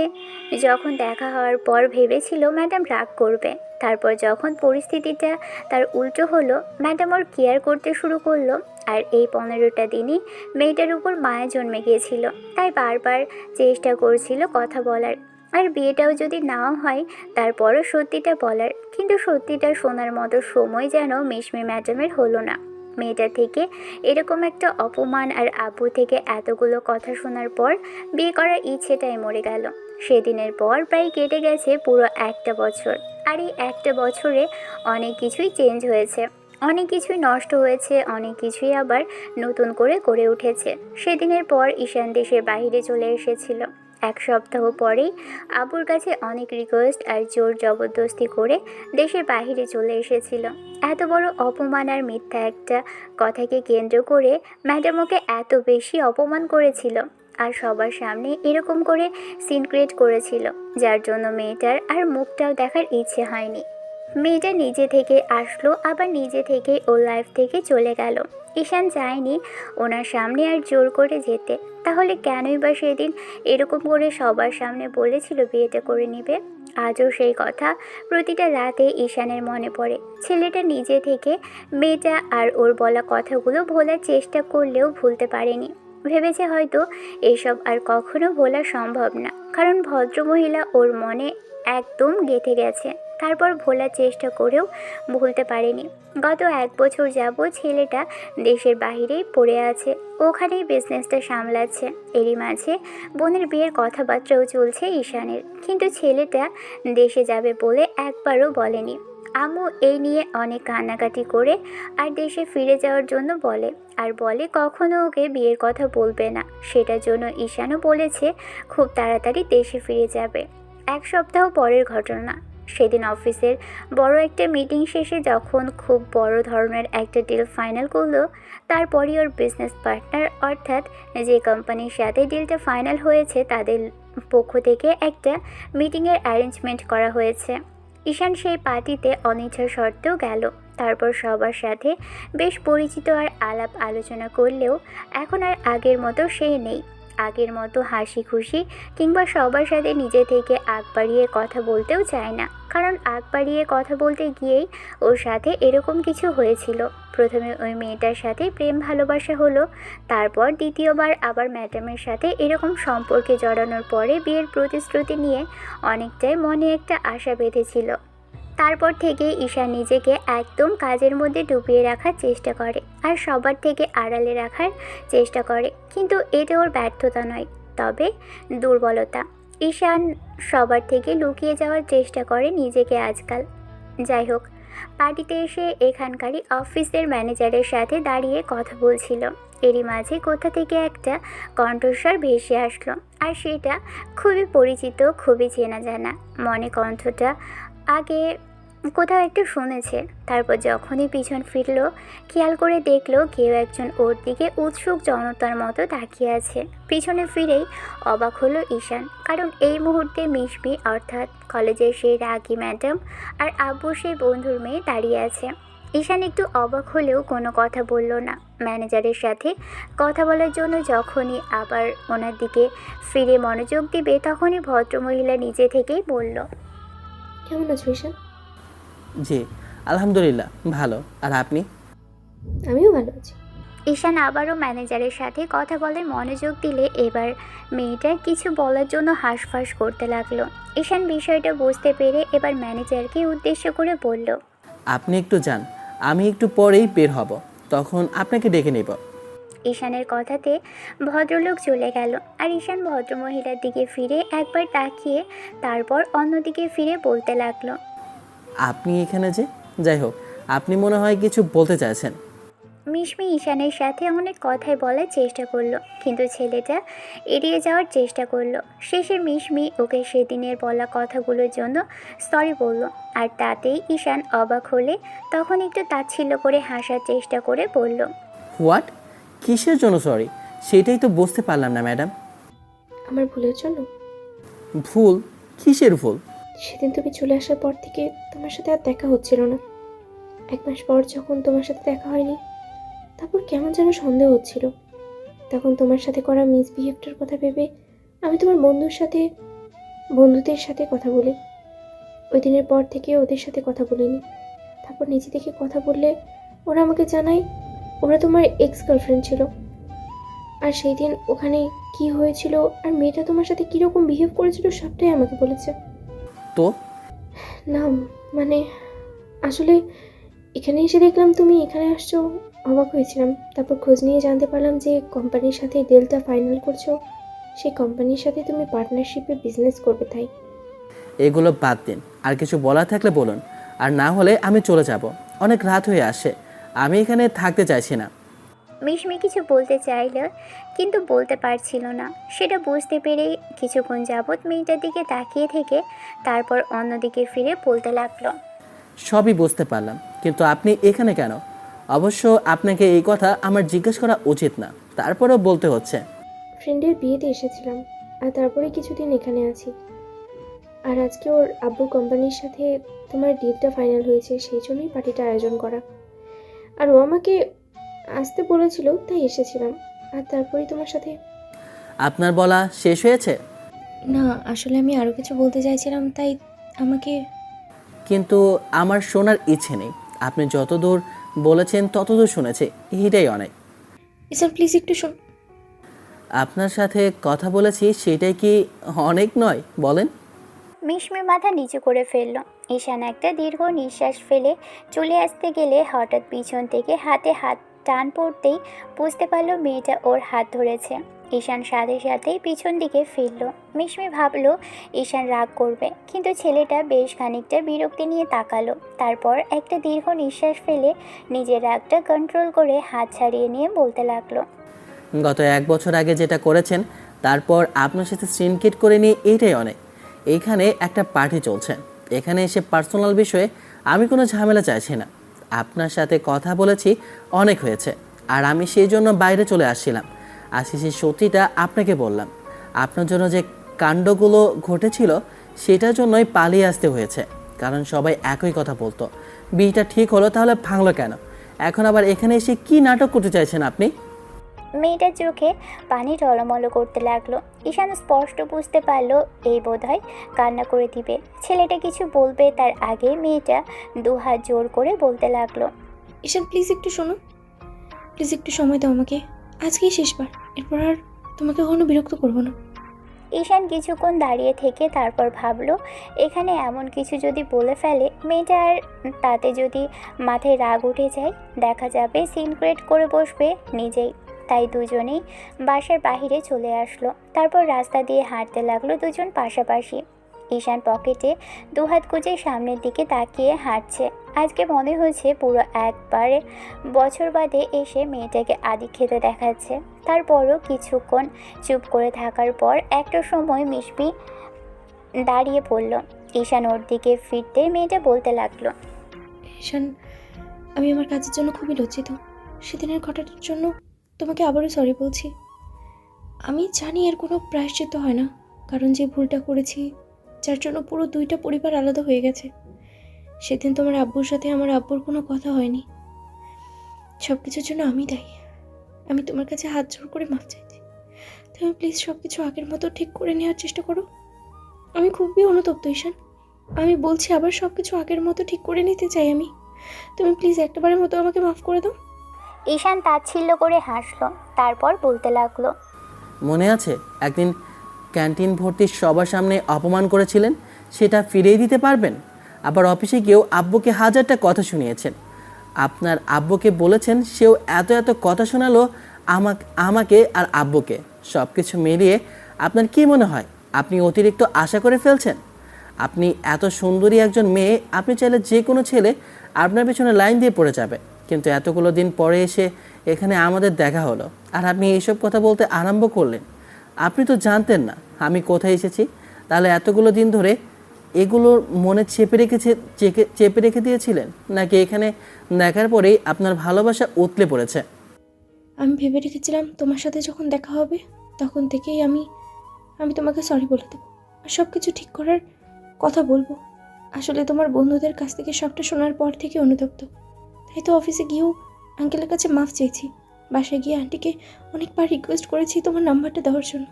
যখন দেখা হওয়ার পর ভেবেছিল ম্যাডাম রাগ করবে, তারপর যখন পরিস্থিতিটা তার উল্টো হলো, ম্যাডাম ওর কেয়ার করতে শুরু করলো। আর এই 15টা দিনই মেয়েটার উপর মায়া জন্মে গিয়েছিল, তাই বারবার চেষ্টা করছিল কথা বলার, আর বিয়েটাও যদি নাও হয় তারপরও সত্যিটা বলার। কিন্তু সত্যিটা শোনার মতো সময় যেন মিশমি ম্যাডামের হলো না। মেয়েটা থেকে এরকম একটা অপমান আর আব্বু থেকে এতগুলো কথা শোনার পর বিয়ে করার ইচ্ছেটাই মরে গেল। সেদিনের পর প্রায় কেটে গেছে পুরো একটা বছর, আর এই একটা বছরে অনেক কিছুই চেঞ্জ হয়েছে, অনেক কিছুই নষ্ট হয়েছে, অনেক কিছুই আবার নতুন করে গড়ে উঠেছে। সেদিনের পর ঈশান দেশের বাইরে চলে এসেছিল। এক সপ্তাহ পরেই আবুর কাছে অনেক রিকোয়েস্ট আর জোর জবরদস্তি করে দেশের বাইরে চলে এসেছিল। এত বড় অপমান আর মিথ্যা একটা কথাকে কেন্দ্র করে ম্যাডাম ওকে এত বেশি অপমান করেছিল, আর সবার সামনে এরকম করে সিন ক্রিয়েট করেছিল, যার জন্য মেয়েটার আর মুখটাও দেখার ইচ্ছে হয়নি। মেয়েটা নিজে থেকে আসলো, আবার নিজে থেকে ওর লাইফ থেকে চলে গেল। ঈশান চায়নি ওনার সামনে আর জোর করে যেতে, তাহলে কেনই বা সেদিন এরকম করে সবার সামনে বলেছিল বিয়েটা করে নেবে। আজও সেই কথা প্রতিটা রাতে ঈশানের মনে পড়ে। ছেলেটা নিজে থেকে মেয়েটা আর ওর বলা কথাগুলো ভোলার চেষ্টা করলেও ভুলতে পারেনি। ভেবেছে হয়তো এসব আর কখনো ভোলা সম্ভব না, কারণ ভদ্রমহিলা ওর মনে একদম গেঁথে গেছে। তারপর ভোলার চেষ্টা করেও ভুলতে পারেনি। গত 1 বছর যাবৎ ছেলেটা দেশের বাইরেই পড়ে আছে, ওখানেই বিজনেসটা সামলাচ্ছে। এরই মাঝে বোনের বিয়ের কথাবার্তাও চলছে ঈশানের, কিন্তু ছেলেটা দেশে যাবে বলে একবারও বলেনি। আম্মু এই নিয়ে অনেক কান্নাকাটি করে আর দেশে ফিরে যাওয়ার জন্য বলে, আর বলে কখনো ওকে বিয়ের কথা বলবে না। সেটার জন্য ঈশানও বলেছে খুব তাড়াতাড়ি দেশে ফিরে যাবে। 1 সপ্তাহ পরের ঘটনা। সেদিন অফিসের বড় একটা মিটিং শেষে যখন খুব বড় ধরনের একটা ডিল ফাইনাল করলো, তারপরই ওর বিজনেস পার্টনার অর্থাৎ যে কোম্পানির সাথে ডিলটা ফাইনাল হয়েছে তাদের পক্ষ থেকে একটা মিটিংয়ের অ্যারেঞ্জমেন্ট করা হয়েছে। ঈশান সেই পার্টিতে অনিচ্ছা সত্ত্বেও গেল। তারপর সবার সাথে বেশ পরিচিত আর আলাপ আলোচনা করলেও এখন আর আগের মতো সে নেই। আগের মতো হাসি খুশি কিংবা সবার সাথে নিজে থেকে আগ বাড়িয়ে কথা বলতেও চায় না, কারণ আগ বাড়িয়ে কথা বলতে গিয়েই ওর সাথে এরকম কিছু হয়েছিল। প্রথমে ওই মেয়েটার সাথে প্রেম ভালোবাসা হলো, তারপর দ্বিতীয়বার আবার ম্যাডামের সাথে এরকম সম্পর্কে জড়ানোর পরে বিয়ের প্রতিশ্রুতি নিয়ে অনেকটাই মনে একটা আশা বেঁধেছিল। তারপর থেকে ঈশা নিজেকে একদম কাজের মধ্যে ডুবিয়ে রাখার চেষ্টা করে আর সবার থেকে আড়ালে রাখার চেষ্টা করে, কিন্তু এটা ওর ব্যর্থতা নয়, তবে দুর্বলতা। ঈশান সবার থেকে লুকিয়ে যাওয়ার চেষ্টা করে নিজেকে আজকাল। যাই হোক, পার্টিতে এসে এখানকারই অফিসের ম্যানেজারের সাথে দাঁড়িয়ে কথা বলছিল। এরই মাঝে কোথা থেকে একটা কণ্ঠস্বর ভেসে আসলো, আর সেটা খুবই পরিচিত, খুবই চেনা জানা মনে। কণ্ঠটা আগে কোথাও একটু শুনেছে। তারপর যখনই পিছন ফিরল, খেয়াল করে দেখলো কেউ একজন ওর দিকে উৎসুক জনতার মতো তাকিয়ে আছে। পিছনে ফিরেই অবাক হলো ঈশান, কারণ এই মুহূর্তে মিশমি অর্থাৎ কলেজের সেই রাগী ম্যাডাম আর আব্বু সেই বন্ধুর মেয়ে দাঁড়িয়ে আছে। ঈশান একটু অবাক হলেও কোনো কথা বলল না। ম্যানেজারের সাথে কথা বলার জন্য যখনই আবার ওনার দিকে ফিরে মনোযোগ দিবে, তখনই ভদ্রমহিলা নিজে থেকেই বলল, কেমন আছো ঈশান? জি আলহামদুলিল্লাহ ভালো। আর আপনি? আমিও ভালো আছি। ঈশান আবারও ম্যানেজারের সাথে কথা বলে মনোযোগ দিলে এবার মেয়েটা কিছু বলার জন্য হাঁসফাঁস করতে লাগলো। ঈশান বিষয়টা বুঝতে পেরে এবার ম্যানেজারকে উদ্দেশ্য করে বলল, আপনি একটু যান, আমি একটু পরেই বের হব, তখন আপনাকে ডেকে নেব। ঈশানের কথাতে ভদ্রলোক চলে গেল আর ঈশান ভদ্রমহিলার দিকে ফিরে একবার তাকিয়ে তারপর অন্যদিকে ফিরে বলতে লাগলো, আপনি এখানে যে, যাই হোক আপনি মনে হয় কিছু বলতে চাইছেন। মিশমি ঈশানের সাথে অনেক কথাই বলার চেষ্টা করলো, কিন্তু ছেলেটা এড়িয়ে যাওয়ার চেষ্টা করলো। শেষে মিশমি ওকে সেদিনের বলা কথাগুলোর জন্য সরি বলল, আর তাতেই ঈশান অবাক হলে তখন একটু তাচ্ছিল্য করে হাসার চেষ্টা করে বলল, হোয়াট? কিসের জন্য সরি? সেটাই তো বুঝতে পারলাম না ম্যাডাম। আমার ভুলের জন্য। ভুল? কিসের ভুল? সেদিন তুমি চলে আসার পর থেকে তোমার সাথে আর দেখা হচ্ছিল না। 1 মাস পর যখন তোমার সাথে দেখা হয়নি, তারপর কেমন যেন সন্দেহ হচ্ছিল। তখন তোমার সাথে করা মিসবিহেভটার কথা ভেবে আমি তোমার বন্ধুদের সাথে কথা বলি। ওই দিনের পর থেকে ওদের সাথে কথা বলিনি। তারপর নিজে থেকে কথা বললে ওরা আমাকে জানায় ওরা তোমার এক্স গার্লফ্রেন্ড ছিল। আর সেই দিন ওখানে কি হয়েছিল আর মেয়েটা তোমার সাথে কীরকম বিহেভ করেছিল সবটাই আমাকে বলেছে। তো না মানে আসলে এখানে এসে দেখলাম তুমি এখানে আসছো, অবাক হয়েছিলাম। তারপর খোঁজ নিয়ে জানতে পারলাম যে কোম্পানির সাথে ডিলটা ফাইনাল করছো, সেই কোম্পানির সাথে তুমি পার্টনারশিপে বিজনেস করবে। তাই এগুলো বাদ দিন, আর কিছু বলার থাকলে বলুন, আর না হলে আমি চলে যাব। অনেক রাত হয়ে আসে, আমি এখানে থাকতে চাইছি না। মিশমি কিছু বলতে চাইল কিন্তু বলতে পারছিল না। সেটা বুঝতে পেরেই কিছুক্ষণ যাবৎ মেয়েটার দিকে তাকিয়ে থেকে তারপর অন্যদিকে ফিরে বলতে লাগলো, সবই বুঝতে পারলাম, কিন্তু আপনি এখানে কেন? অবশ্য আপনাকে এই কথা আমার জিজ্ঞেস করা উচিত না, তারপরেও বলতে হচ্ছে। ফ্রেন্ডের বিয়েতে এসেছিলাম আর তারপরে কিছুদিন এখানে আছি। আর আজকে ওর আব্বুর কোম্পানির সাথে তোমার ডিলটা ফাইনাল হয়েছে, সেই জন্যই পার্টিটা আয়োজন করা। আর ও আমাকে আসতে বলেছিল, তাই এসেছিলাম। আর তারপরেই তোমার সাথে। আপনার বলা শেষ হয়েছে? না আসলে আমি আরও কিছু বলতে চাইছিলাম, তাই আমাকে। কিন্তু আমার শোনার ইচ্ছে নেই। আপনি যতদূর বলেছেন ততদূর শুনেছি, এটাই অনেক। স্যার প্লিজ একটু শোন। আপনার সাথে কথা বলেছি, সেটাই কি অনেক নয় বলেন? মিশমি মাথা নিচু করে ফেলল। ঈশান একটা দীর্ঘ নিঃশ্বাস ফেলে চলে আসতে গেলে হঠাৎ পিছন থেকে হাতে হাত টান পড়তেই বুঝতে পারল মেয়েটা ওর হাত ধরেছে। ঈশান সাথে সাথেই পিছন দিকে ফিরল। মিশমি ভাবল ঈশান রাগ করবে, কিন্তু ছেলেটা বেশ খানিকটা বিরক্তি নিয়ে তাকালো। তারপর একটা দীর্ঘ নিঃশ্বাস ফেলে নিজের রাগটা কন্ট্রোল করে হাত ছাড়িয়ে নিয়ে বলতে লাগলো, গত 1 বছর আগে যেটা করেছেন, তারপর আপনার সাথে সিনকেট করে নিয়ে, এইটাই অনেক। এইখানে একটা পার্টি চলছে, এখানে এসে পার্সোনাল বিষয়ে আমি কোনো ঝামেলা চাইছি না। আপনার সাথে কথা বলেছি, অনেক হয়েছে। আর আমি সেই জন্য বাইরে চলে আসছিলাম। আজকে সেই সত্যিটা আপনাকে বললাম। আপনার জন্য যে কাণ্ডগুলো ঘটেছিল, সেটার জন্যই পালিয়ে আসতে হয়েছে, কারণ সবাই একই কথা বলতো। বিয়েটা ঠিক হলো, তাহলে ভাঙলো কেন? এখন আবার এখানে এসে কি নাটক করতে চাইছেন আপনি? মেয়েটার চোখে পানি টলমল করতে লাগলো। ঈশান স্পষ্ট বুঝতে পারলো এই বোধহয় কান্না করে দিবে। ছেলেটা কিছু বলবে তার আগে মেয়েটা 2 হাত জোর করে বলতে লাগলো, ঈশান প্লিজ একটু শোনো, প্লিজ একটু সময় দাও আমাকে। আজকেই শেষবার, এরপর আর তোমাকে কখনো বিরক্ত করবো না। ঈশান কিছুক্ষণ দাঁড়িয়ে থেকে তারপর ভাবলো এখানে এমন কিছু যদি বলে ফেলে মেয়েটার, তাতে যদি মাথায় রাগ উঠে যায়, দেখা যাবে সিন ক্রিয়েট করে বসবে নিজেই। তাই দুজনেই বাসার বাইরে চলে আসলো। তারপর রাস্তা দিয়ে হাঁটতে লাগলো দুজন পাশাপাশি। ঈশান পকেটে 2 হাত গুজে সামনের দিকে তাকিয়ে হাঁটছে। আজকে মনে হচ্ছে পুরো একবারে বছর বাদে এসে মেয়েটাকে আদি খেতে দেখাচ্ছে। তারপরও কিছুক্ষণ চুপ করে থাকার পর একটা সময় মিশমি দাঁড়িয়ে পড়ল। ঈশান ওর দিকে ফিরতে মেয়েটা বলতে লাগলো, ঈশান আমি আমার কাজের জন্য খুবই লজ্জিত। সেদিনের ঘটনার জন্য তোমাকে আবারও সরি বলছি। আমি জানি এর কোনো প্রায়শ্চিত্ত হয় না, কারণ যে ভুলটা করেছি, যার জন্য পুরো 2টা পরিবার আলাদা হয়ে গেছে। সেদিন তোমার আব্বুর সাথে আমার আব্বুর কোনো কথা হয়নি। সব কিছুর জন্য আমি দায়ী। আমি তোমার কাছে হাত জোড় করে মাফ চাইছি। তুমি প্লিজ সব কিছু আগের মতো ঠিক করে নেওয়ার চেষ্টা করো। আমি খুবই অনুতপ্ত ঈশান। আমি বলছি আবার সব কিছু আগের মতো ঠিক করে নিতে চাই আমি। তুমি প্লিজ একটাবারের মতো আমাকে মাফ করে দাও। ঈশান তাচ্ছিল্য করে হাসলো, তারপর বলতে লাগলো, মনে আছে একদিন ক্যান্টিন ভর্তি সবার সামনে অপমান করেছিলেন, সেটা ফিরিয়ে দিতে পারবেন? আবার অফিসে গিয়েও আব্বুকে হাজারটা কথা শুনিয়েছেন, আপনার আব্বুকে বলেছেন, সেও এত এত কথা শোনালো আমাকে আর আব্বুকে। সব কিছু মিলিয়ে আপনার কি মনে হয় আপনি অতিরিক্ত আশা করে ফেলছেন? আপনি এত সুন্দরী একজন মেয়ে, আপনি চাইলে যে কোনো ছেলে আপনার পেছনে লাইন দিয়ে পড়ে যাবে, কিন্তু এতগুলো দিন পরে এসে এখানে আমাদের দেখা হলো আর আপনি এইসব কথা বলতে আরম্ভ করলেন। আপনি তো জানতেন না আমি কোথায় এসেছি, তাহলে এতগুলো দিন ধরে এগুলোর মনে চেপে রেখে দিয়েছিলেন, নাকি এখানে দেখার পরেই আপনার ভালোবাসা উতলে পড়েছে? আমি ভেবে রেখেছিলাম তোমার সাথে যখন দেখা হবে তখন থেকেই আমি তোমাকে সরি বলে দেবো আর সব কিছু ঠিক করার কথা বলবো। আসলে তোমার বন্ধুদের কাছ থেকে সবটা শোনার পর থেকে অনুতপ্ত, তাই তো অফিসে গিয়েও আঙ্কেলের কাছে মাফ চেয়েছি। বাসায় গিয়ে আন্টিকে অনেকবার রিকোয়েস্ট করেছি তোমার নাম্বারটা দেওয়ার জন্য,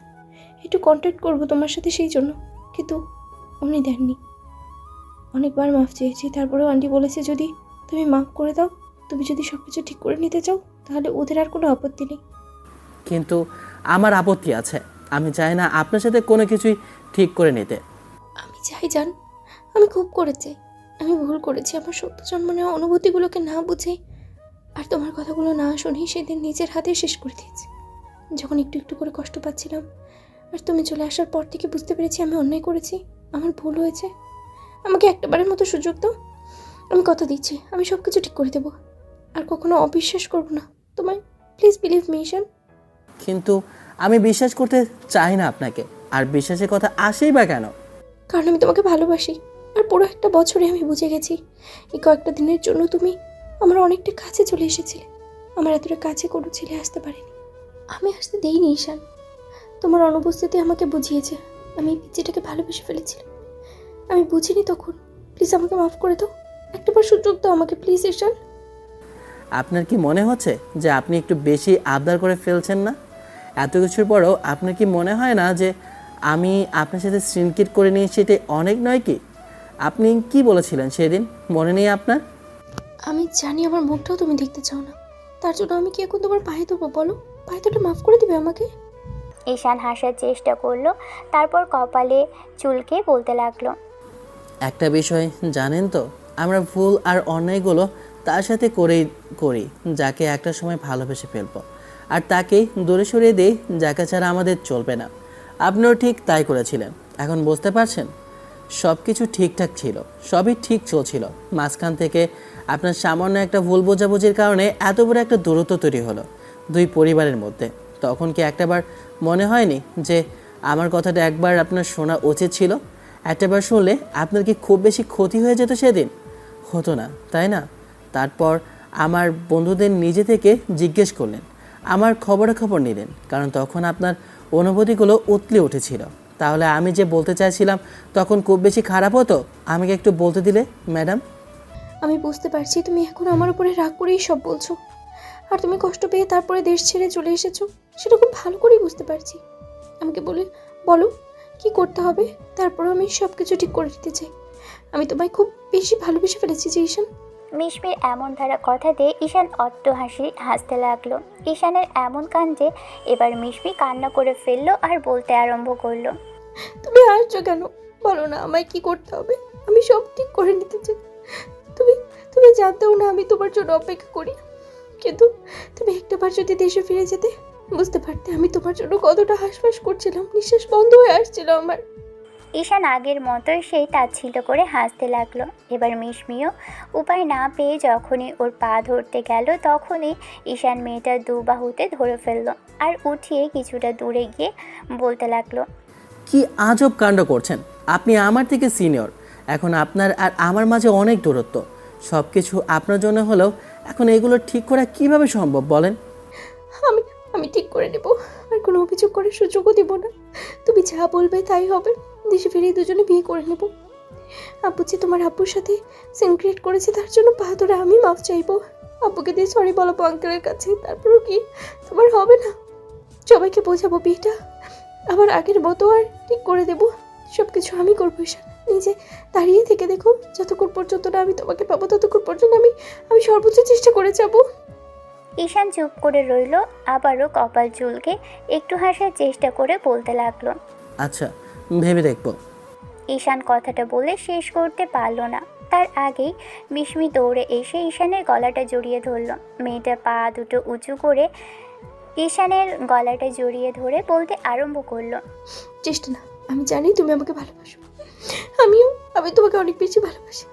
একটু কন্ট্যাক্ট করবো তোমার সাথে সেই জন্য, কিন্তু উনি দেননি। অনেকবার মাফ চেয়েছি, তারপরেও আন্টি বলেছে যদি তুমি মাফ করে দাও, তুমি যদি সব কিছু ঠিক করে নিতে চাও তাহলে ওদের আর কোনো আপত্তি নেই। কিন্তু আমার আপত্তি আছে, আমি চাই না আপনার সাথে কোনো কিছুই ঠিক করে নিতে। আমি চাই জান, আমি খুব করেছি, আমি ভুল করেছি। আমার সত্য জন্ম নেওয়া অনুভূতিগুলোকে না বুঝে আর তোমার কথাগুলো না শুনেই সেদিন নিজের হাতে শেষ করে দিয়েছি। যখন একটু একটু করে কষ্ট পাচ্ছিলাম আর তুমি চলে আসার পর থেকে বুঝতে পেরেছি আমি অন্যায় করেছি, আমার ভুল হয়েছে। আমাকে একটাবারের মতো সুযোগ দাও, আমি কথা দিচ্ছি আমি সব কিছু ঠিক করে দেবো আর কখনো অবিশ্বাস করবো না তোমায়। প্লিজ বিলিভ মি ঈশান। কিন্তু আমি বিশ্বাস করতে চাই না আপনাকে, আর বিশ্বাসের কথা আসেই বা কেন? কারণ আমি তোমাকে ভালোবাসি আর পুরো একটা বছরে আমি বুঝে গেছি এই কয়েকটা দিনের জন্য তুমি আমার অনেকটা কাছে চলে এসেছিলে। আমার এতটা কাছে কোনো ছেলে আসতে পারেনি, আমি আসতে দেইনি ঈশান। তোমার অনুপস্থিতি আমাকে বুঝিয়েছে আমি এই পিচ্চিটাকে ভালোবেসে ফেলেছিলাম, আমি বুঝিনি তখন। প্লিজ আমাকে মাফ করে দাও, একটাবার সুযোগ দাও আমাকে প্লিজ ঈশান। আপনার কি মনে হচ্ছে যে আপনি একটু বেশি আবদার করে ফেলছেন না? এত কিছুর পরেও আপনার কি মনে হয় না যে আমি আপনার সাথে শৃঙ্কিত করে নিয়ে সেটা অনেক নয় কি? আপনি কি বলেছিলেন সেদিন, মনে নেই আপনার? আমি জানি আমার মুখটাও তুমি দেখতে চাও না, তার জন্য আমি কি এখন তোমার পায়ে দেবো বলো? পায়ে তোটা মাফ করে দিবে আমাকে? ঈশান হাসার চেষ্টা করলো, তারপর কপালে চুলকে বলতে লাগলো, একটা বিষয় জানেন তো, আমরা ভুল আর অন্যায়গুলো তার সাথে করি যাকে একটা সময় ভালোবেসে ফেলবো, আর তাকেই দূরে সরিয়ে দেই যাকে ছাড়া আমাদের চলবে না। আপনিও ঠিক তাই করেছিলেন। এখন বুঝতে পারছেন সব কিছু ঠিকঠাক ছিল, সবই ঠিক চলছিল, মাঝখান থেকে আপনার সামান্য একটা ভুল বোঝাবুঝির কারণে এত বড় একটা দূরত্ব তৈরি হলো দুই পরিবারের মধ্যে। তখন কি একটাবার মনে হয়নি যে আমার কথাটা একবার আপনার শোনা উচিত ছিল? একটাবার শুনলে আপনার কি খুব বেশি ক্ষতি হয়ে যেত সেদিন? হতো না, তাই না? তারপর আমার বন্ধুদের নিজে থেকে জিজ্ঞেস করলেন, আমার খবরাখবর নিলেন, কারণ তখন আপনার অনুভূতিগুলো উতলে উঠেছিল। তাহলে আমি যে বলতে চাইছিলাম তখন খুব বেশি খারাপ হতো? আমাকে একটু বলতে দিলে ম্যাডাম? আমি বুঝতে পারছি তুমি এখন আমার উপরে রাগ করেই সব বলছো, আর তুমি কষ্ট পেয়ে তারপরে দেশ ছেড়ে চলে এসেছো, সেটা খুব ভালো করেই বুঝতে পারছি। আমাকে বলো কি করতে হবে, তারপরে আমি সব কিছু ঠিক করে দিতে চাই। আমি তোমায় খুব বেশি ভালোবেসে ফেলেছি যে ঈশান। মিশমির এমন ধারা কথাতে ঈশান অট্ট হাসতে লাগলো। ঈশানের এমন কাণ্ডে এবার মিশমি কান্না করে ফেললো আর বলতে আরম্ভ করলো, তুমি আসছো কেন? বলো না আমায় কি করতে হবে, আমি সব ঠিক করে নিতে চাই। তুমি জানতেও না আমি তোমার জন্য অপেক্ষা করি, কিন্তু তুমি একটাবার যদি দেশে ফিরে যেতে বুঝতে পারতে আমি তোমার জন্য কতটা হাসফাস করছিলাম, নিঃশ্বাস বন্ধ হয়ে আসছিল আমার। ঈশান আগের মতোই সেই তাচ্ছিল্য করে হাসতে লাগলো। এবার মিশমিও উপায় না পেয়ে যখনই ওর পা ধরতে গেল তখনই ঈশান মেয়েটার দু বাহুতে ধরে ফেললো আর উঠিয়ে কিছুটা দূরে গিয়ে বলতে লাগলো, কি আজব কাণ্ড করছেন আপনি, আমার থেকে সিনিয়র, এখন আপনার আর আমার মাঝে অনেক দূরত্ব। সব কিছু আপনার জন্য হলেও এখন এগুলো ঠিক করা কিভাবে সম্ভব বলেন? আমি ঠিক করে নেব, আর কোনো অভিযোগ করার সুযোগও দেব না। তুমি যা বলবে তাই হবে, দেশে ফিরে দুজনে বিয়ে করে নেব। আব্বু যে তোমার আব্বুর সাথে সিন ক্রিয়েট করেছে তার জন্য পা ধরে আমি মাফ চাইবো, আব্বুকে দিয়ে সরি বলাবো আঙ্কেলের কাছে। তারপরও কি তোমার হবে না? সবাইকে বোঝাবো বিয়েটা আবার আগের মতো আর ঠিক করে দেব, সব কিছু আমি করবো ঈশান। নিজে দাঁড়িয়ে থেকে দেখো, যতক্ষণ পর্যন্ত না আমি তোমাকে পাবো ততক্ষণ পর্যন্ত আমি সর্বোচ্চ চেষ্টা করে যাব। ঈশান চুপ করে রইল, আবারও কপাল চুলকে একটু হাসার চেষ্টা করে বলতে লাগলো। আচ্ছা, ভেবে দেখবো। ঈশান কথাটা বলে শেষ করতে পারল না, তার আগেই মিশমি দৌড়ে এসে ঈশানের গলাটা জড়িয়ে ধরল। মেয়েটা পা দুটো উঁচু করে ঈশানের গলাটা জড়িয়ে ধরে বলতে আরম্ভ করলো। চেষ্টা না, আমি জানি তুমি আমাকে ভালোবাসো, আমি তোমাকে অনেক বেশি ভালোবাসি।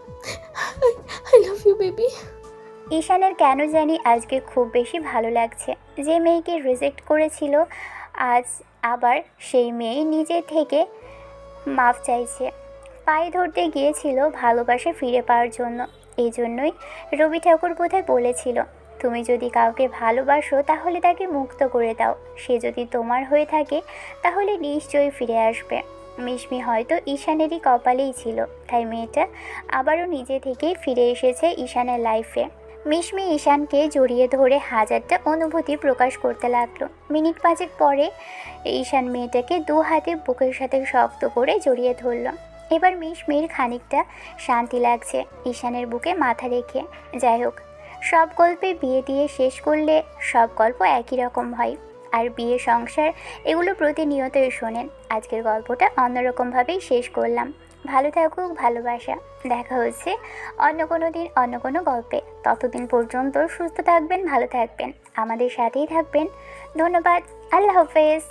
I love you baby. ঈশানের কেন জানি আজকে খুব বেশি ভালো লাগছে। যে মেয়েকে রিজেক্ট করেছিল আজ আবার সেই মেয়ে নিজে থেকে মাফ চাইছে। পায়ে ধরতে গিয়েছিল ভালোবাসা ফিরে পাওয়ার জন্য। এই জন্যই রবি ঠাকুর বোধহয় বলেছিল, তুমি যদি কাউকে ভালোবাসো তাহলে তাকে মুক্ত করে দাও, সে যদি তোমার হয়ে থাকে তাহলে নিশ্চয়ই ফিরে আসবে। মিশমি হয়তো ঈশানেরই কপালেই ছিল, তাই মেয়েটা আবারও নিজে থেকেই ফিরে এসেছে ঈশানের লাইফে। মিশমি ঈশানকে জড়িয়ে ধরে হাজারটা অনুভূতি প্রকাশ করতে লাগলো। মিনিট 5 পরে ঈশান মেয়েটাকে দু হাতে বুকের সাথে শক্ত করে জড়িয়ে ধরল। এবার মিশমির খানিকটা শান্তি লাগছে ঈশানের বুকে মাথা রেখে। যাই হোক, সব গল্পে বিয়ে দিয়ে শেষ করলে সব গল্প একই রকম হয়, আর বিয়ে সংসার এগুলো প্রতিনিয়তই শোনেন। আজকের গল্পটা অন্যরকমভাবেই শেষ করলাম। ভালো থাকুক ভালোবাসা। দেখা হচ্ছে অন্য কোনো দিন অন্য কোনো গল্পে। ততদিন পর্যন্ত সুস্থ থাকবেন, ভালো থাকবেন, আমাদের সাথেই থাকবেন। ধন্যবাদ। আল্লাহ হাফেজ।